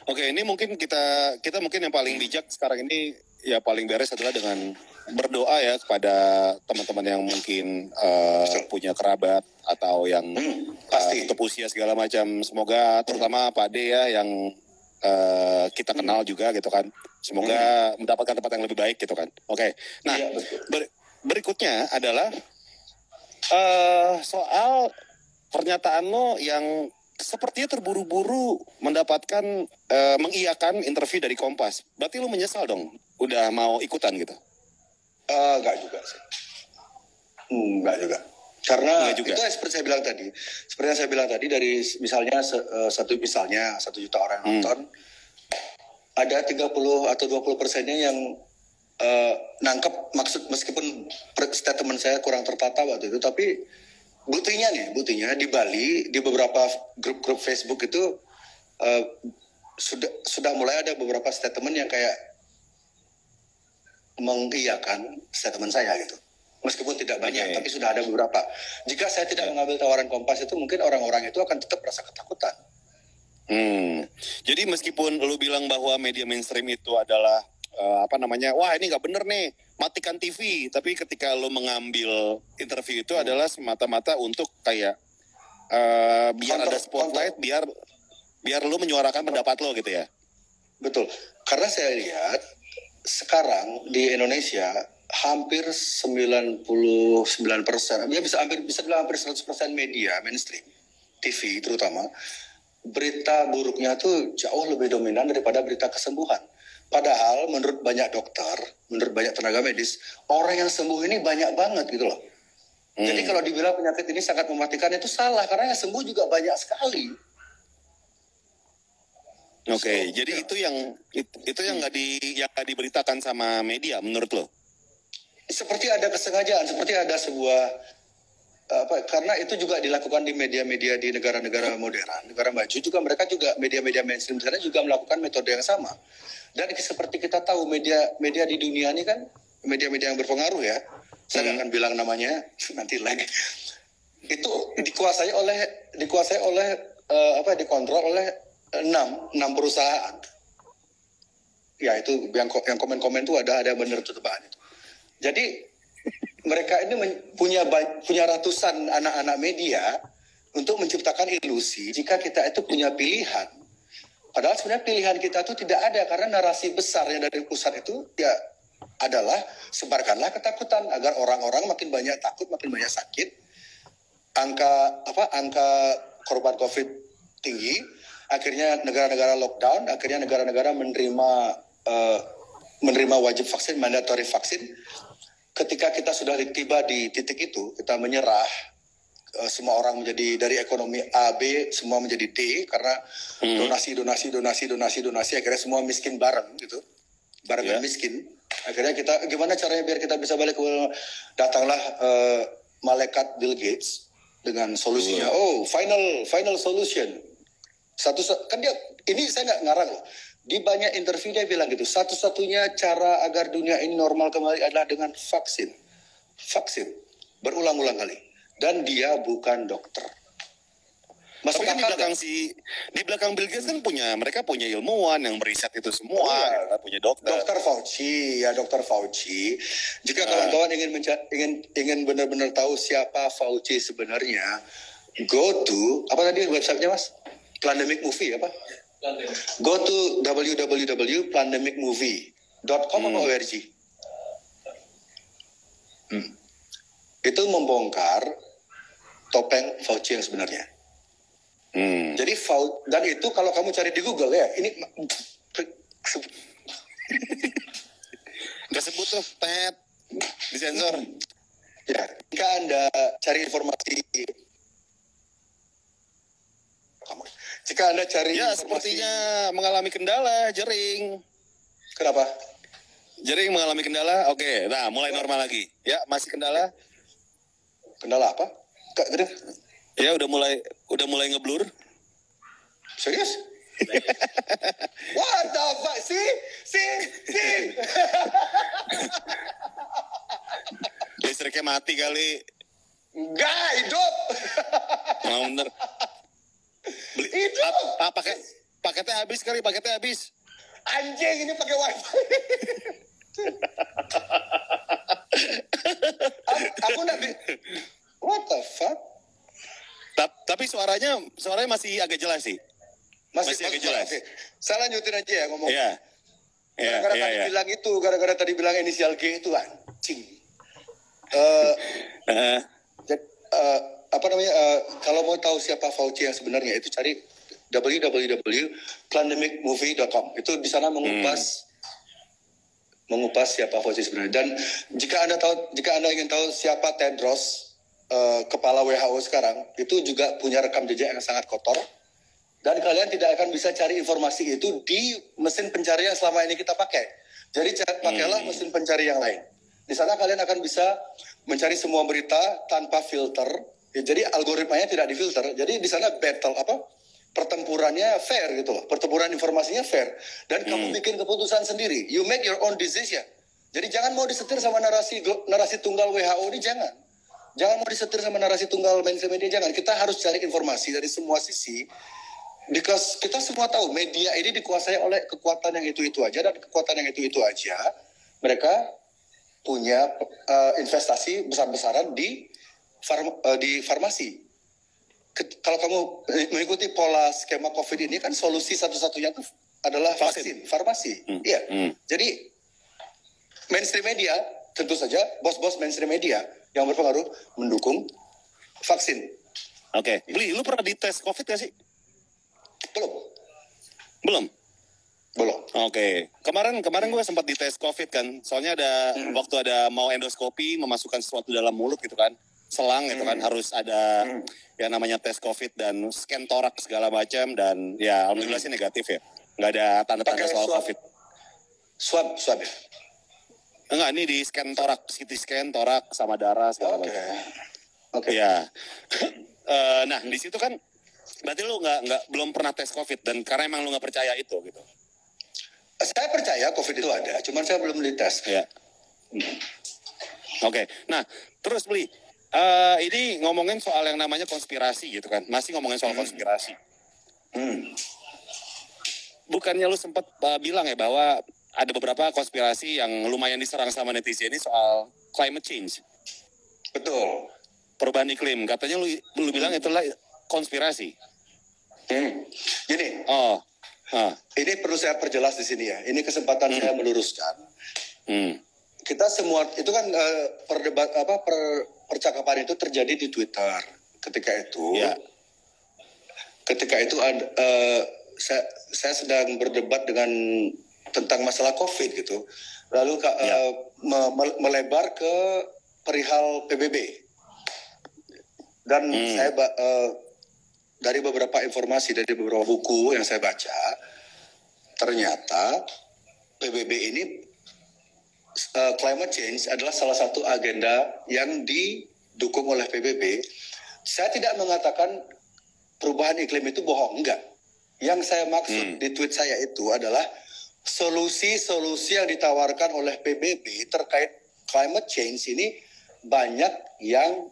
Oke, ini mungkin kita mungkin yang paling bijak sekarang ini, ya paling beres adalah dengan berdoa ya kepada teman-teman yang mungkin punya kerabat atau yang tutup usia segala macam. Semoga terutama Pak D ya yang kita kenal juga gitu kan. Semoga mendapatkan tempat yang lebih baik gitu kan. Oke. Nah, berikutnya adalah soal pernyataan lo yang sepertinya terburu-buru mendapatkan mengiyakan interview dari Kompas. Berarti lo menyesal dong udah mau ikutan gitu? Enggak juga sih. Enggak juga. Karena itu seperti yang saya bilang tadi, dari misalnya 1 juta orang yang nonton, ada 30 atau 20%-nya yang nangkep maksud, meskipun statement saya kurang tertata waktu itu, tapi buktinya di Bali, di beberapa grup Facebook itu sudah mulai ada beberapa statement yang kayak mengiyakan statement saya gitu. Meskipun tidak banyak, tapi sudah ada beberapa. Jika saya tidak mengambil tawaran Kompas itu, mungkin orang-orang itu akan tetap merasa ketakutan. Jadi meskipun lu bilang bahwa media mainstream itu adalah wah ini nggak bener nih, matikan TV. Tapi ketika lu mengambil interview itu adalah semata-mata untuk kayak biar ada spotlight, biar lu menyuarakan pendapat lo gitu ya. Betul. Karena saya lihat sekarang di Indonesia hampir 99%, bisa bilang hampir 100% media mainstream, TV terutama, berita buruknya tuh jauh lebih dominan daripada berita kesembuhan. Padahal menurut banyak dokter, menurut banyak tenaga medis, orang yang sembuh ini banyak banget gitu loh. Jadi kalau dibilang penyakit ini sangat mematikan, itu salah, karena yang sembuh juga banyak sekali. Oke, jadi itu yang nggak diberitakan sama media menurut lo? Seperti ada kesengajaan, seperti ada sebuah karena itu juga dilakukan di media-media di negara-negara modern, negara maju juga mereka juga media-media mainstream sana juga melakukan metode yang sama. Dan seperti kita tahu media di dunia ini kan media-media yang berpengaruh ya. Saya nggak akan bilang namanya nanti lagi. Itu dikuasai oleh dikontrol oleh enam perusahaan. Ya itu yang komen-komen itu ada benar tuh tebaan itu. Jadi mereka ini punya ratusan anak-anak media untuk menciptakan ilusi jika kita itu punya pilihan. Padahal sebenarnya pilihan kita itu tidak ada karena narasi besar yang dari pusat itu ya adalah sebarkanlah ketakutan agar orang-orang makin banyak takut, makin banyak sakit. Angka korban COVID tinggi, akhirnya negara-negara lockdown, akhirnya negara-negara menerima wajib vaksin, mandatory vaksin. Ketika kita sudah tiba di titik itu, kita menyerah, semua orang menjadi dari ekonomi A, B, semua menjadi D, karena donasi, akhirnya semua miskin bareng gitu, barengan miskin. Akhirnya kita, gimana caranya biar kita bisa balik ke, datanglah malaikat Bill Gates dengan solusinya. Final solution. Kan dia, ini saya nggak ngarang loh. Di banyak interview dia bilang gitu, satu-satunya cara agar dunia ini normal kembali adalah dengan vaksin. Berulang-ulang kali. Dan dia bukan dokter. Tapi kan di belakang Bill Gates kan mereka punya ilmuwan yang meriset itu semua, punya dokter. Dokter Fauci. Jika kawan-kawan ingin benar-benar tahu siapa Fauci sebenarnya, go to apa tadi websitenya Mas? Plandemic Movie apa? Go to www.plandemicmovie.com atau .org. Itu membongkar topeng Fauci yang sebenarnya. Jadi dan itu kalau kamu cari di Google ya, ini nggak sebut tuh, disensor. Ya, jika Anda cari informasi. Sepertinya mengalami kendala, Jering. Kenapa? Jering mengalami kendala. Oke, nah mulai normal lagi. Ya, masih kendala. Kendala apa? Kak, gede. Ya, udah mulai ngeblur. Serius? What the fuck? See? Listriknya mati kali. Enggak, hidup. Oh, bener. Hidup. Paketnya habis. Anjing, ini pakai wifi. Aku what the fuck? Tapi suaranya masih agak jelas sih. Masih agak jelas. Okay. Saya lanjutin aja ya ngomong. Iya. Gara-gara tadi bilang inisial G itu anjing. Kalau mau tahu siapa Fauci yang sebenarnya itu cari www.plandemicmovie.com. Itu di sana mengupas siapa Fauci sebenarnya. Dan jika Anda ingin tahu siapa Tedros, kepala WHO sekarang, itu juga punya rekam jejak yang sangat kotor. Dan kalian tidak akan bisa cari informasi itu di mesin pencari yang selama ini kita pakai. Jadi pakailah mesin pencari yang lain. Di sana kalian akan bisa mencari semua berita tanpa filter. Ya, jadi algoritmanya tidak difilter. Jadi di sana pertempurannya fair gitu loh. Pertempuran informasinya fair. Dan kamu bikin keputusan sendiri. You make your own decision. Jadi jangan mau disetir sama narasi tunggal WHO ini, jangan. Jangan mau disetir sama narasi tunggal mainstream media, jangan. Kita harus cari informasi dari semua sisi. Because kita semua tahu media ini dikuasai oleh kekuatan yang itu-itu aja, dan kekuatan yang itu-itu aja mereka punya investasi besar-besaran di farmasi. Kalau kamu mengikuti pola skema COVID ini kan solusi satu-satunya itu adalah vaksin, farmasi. Iya. Jadi mainstream media tentu saja bos-bos mainstream media yang berpengaruh mendukung vaksin. Oke. Beli, lu pernah dites COVID gak sih? Belum. Oke. Kemarin gue sempat dites COVID kan. Soalnya waktu ada mau endoskopi, memasukkan sesuatu dalam mulut gitu kan. Selang gitu kan, harus ada yang namanya tes COVID dan scan toraks segala macam, dan ya alhamdulillah sih negatif ya. Nggak ada tanda-tanda Pakai soal swab. COVID. Swab ya. Enggak, ini di scan torak, CT scan torak sama darah segala Oke. macam. Oke. Ya. Nah, di situ kan berarti lu belum pernah tes COVID dan karena emang lu nggak percaya itu gitu. Saya percaya COVID itu ada, cuman saya belum dites. Ya. Oke. Nah, terus Bli, ini ngomongin soal yang namanya konspirasi gitu kan. Masih ngomongin soal konspirasi. Bukannya lu sempat bilang ya bahwa ada beberapa konspirasi yang lumayan diserang sama netizen ini soal climate change. Betul. Perubahan iklim. Katanya lu bilang itulah konspirasi. Gini, ini perlu saya perjelas di sini ya. Ini kesempatan saya meluruskan. Kita semua itu kan percakapan itu terjadi di Twitter ketika itu. Ya. Ketika itu saya sedang berdebat tentang masalah COVID gitu. Lalu melebar ke perihal PBB. Dan saya dari beberapa informasi dari beberapa buku yang saya baca, ternyata PBB ini climate change adalah salah satu agenda yang didukung oleh PBB. Saya tidak mengatakan perubahan iklim itu bohong, enggak. Yang saya maksud di tweet saya itu adalah solusi-solusi yang ditawarkan oleh PBB terkait climate change ini banyak yang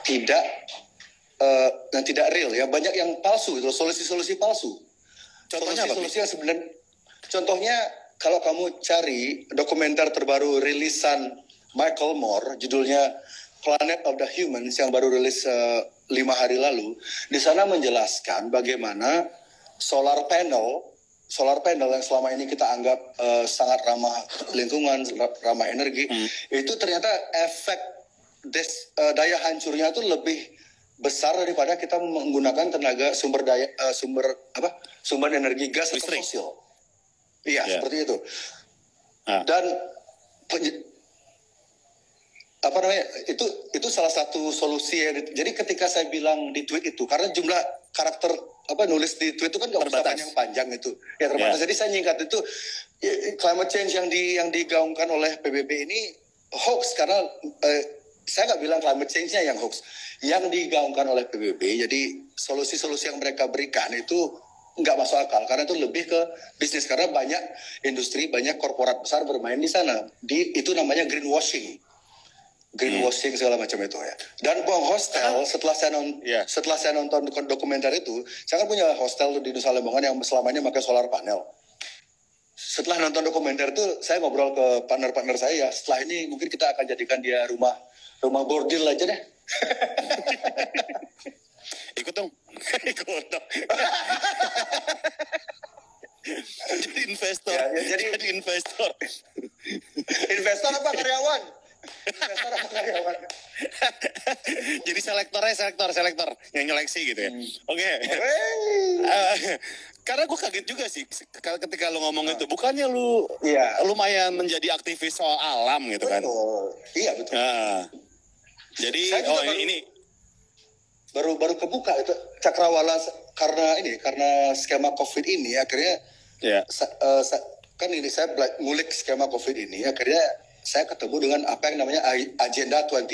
tidak real ya, banyak yang palsu itu, solusi-solusi palsu. Contohnya solusi yang sebenarnya, contohnya kalau kamu cari dokumenter terbaru rilisan Michael Moore, judulnya Planet of the Humans yang baru rilis 5 hari lalu, di sana menjelaskan bagaimana solar panel yang selama ini kita anggap sangat ramah lingkungan, ramah energi, itu ternyata efek daya hancurnya itu lebih besar daripada kita menggunakan tenaga sumber energi gas atau fosil. Iya, seperti itu. Dan itu salah satu solusi. Jadi ketika saya bilang di tweet itu, karena jumlah karakter nulis di tweet itu kan nggak usah panjang itu, ya terbatas. Jadi saya nyingkat itu, climate change yang digaungkan oleh PBB ini hoax, karena saya nggak bilang climate change-nya yang hoax, yang digaungkan oleh PBB. Jadi solusi-solusi yang mereka berikan itu nggak masuk akal, karena itu lebih ke bisnis, karena banyak industri, banyak korporat besar bermain di sana. Itu namanya greenwashing segala macam itu ya. Dan hostel, setelah saya nonton dokumenter itu, saya kan punya hostel di Nusa Lembongan yang selama ini pakai solar panel. Setelah nonton dokumenter itu, saya ngobrol ke partner-partner saya, ya setelah ini mungkin kita akan jadikan dia rumah bordil aja deh. Ikut dong. Jadi investor. Jadi investor. Investor apa karyawan? Jadi selektor yang nyeleksi gitu ya. Oke. Karena gue kaget juga sih ketika lu ngomong itu. Bukannya lu lumayan menjadi aktivis soal alam gitu kan? Iya betul. Jadi ini baru kebuka itu cakrawala karena skema COVID ini akhirnya saya ngulik skema COVID ini, akhirnya saya ketemu dengan apa yang namanya Agenda 21.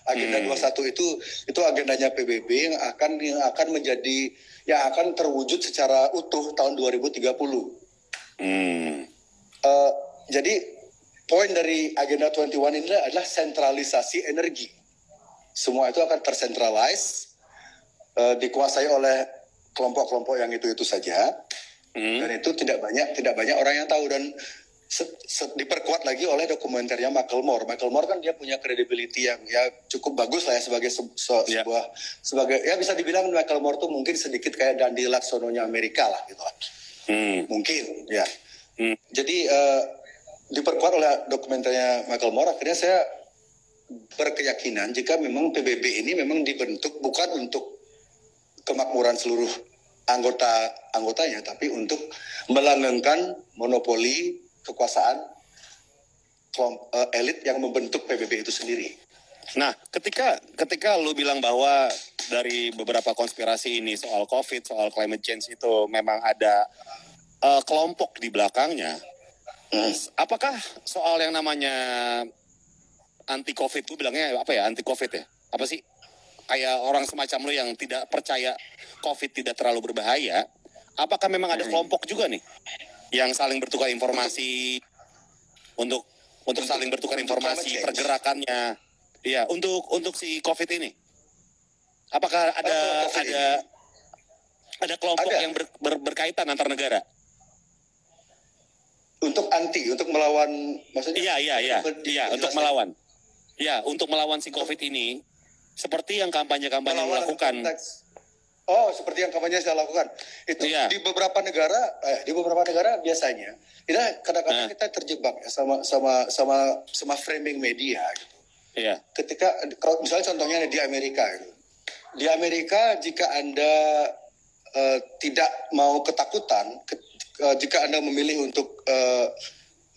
Agenda 21 itu agendanya PBB yang akan terwujud secara utuh tahun 2030. Jadi poin dari Agenda 21 ini adalah sentralisasi energi. Semua itu akan tersentralize, dikuasai oleh kelompok-kelompok yang itu saja, dan itu tidak banyak orang yang tahu, dan diperkuat lagi oleh dokumenternya Michael Moore. Michael Moore kan dia punya credibility yang ya cukup bagus lah ya sebagai ya bisa dibilang Michael Moore tuh mungkin sedikit kayak Dandi Laksononya Amerika lah gitu lah. Mungkin ya. Jadi diperkuat oleh dokumenternya Michael Moore, akhirnya saya berkeyakinan jika memang PBB ini memang dibentuk bukan untuk kemakmuran seluruh anggotanya, tapi untuk melanggengkan monopoli kekuasaan elit yang membentuk PBB itu sendiri. Nah, ketika lu bilang bahwa dari beberapa konspirasi ini soal COVID, soal climate change itu memang ada kelompok di belakangnya. Apakah soal yang namanya anti COVID itu bilangnya apa ya, anti COVID ya? Apa sih? Kayak orang semacam lo yang tidak percaya COVID tidak terlalu berbahaya. Apakah memang ada kelompok juga nih yang saling bertukar informasi untuk saling bertukar informasi pergerakannya? Iya, untuk si COVID ini. Apakah ada kelompok yang berkaitan antar negara? Untuk melawan, maksudnya? Iya, untuk melawan. Ya, untuk melawan si COVID ini, seperti yang kampanye-kampanye lakukan. Seperti yang kampanye saya lakukan. Itu di beberapa negara biasanya, kadang-kadang kita terjebak ya, sama framing media. Gitu. Iya. Ketika, kalau misalnya contohnya di Amerika, gitu. Di Amerika jika Anda tidak mau ketakutan, jika Anda memilih untuk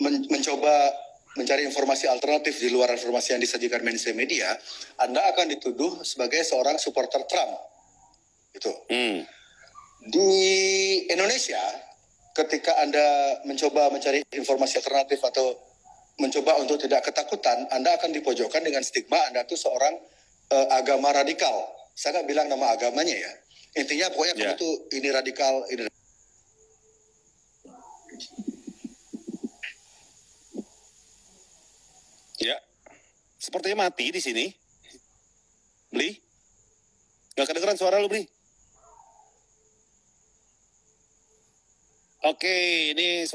mencoba mencari informasi alternatif di luar informasi yang disajikan mainstream media, Anda akan dituduh sebagai seorang supporter Trump. Itu. Di Indonesia, ketika Anda mencoba mencari informasi alternatif atau mencoba untuk tidak ketakutan, Anda akan dipojokkan dengan stigma Anda itu seorang agama radikal. Saya nggak bilang nama agamanya ya. Intinya pokoknya kamu tuh ini radikal, ini. Ya, sepertinya mati di sini. Bli, nggak kedengeran suara lu, Bli. Oke, ini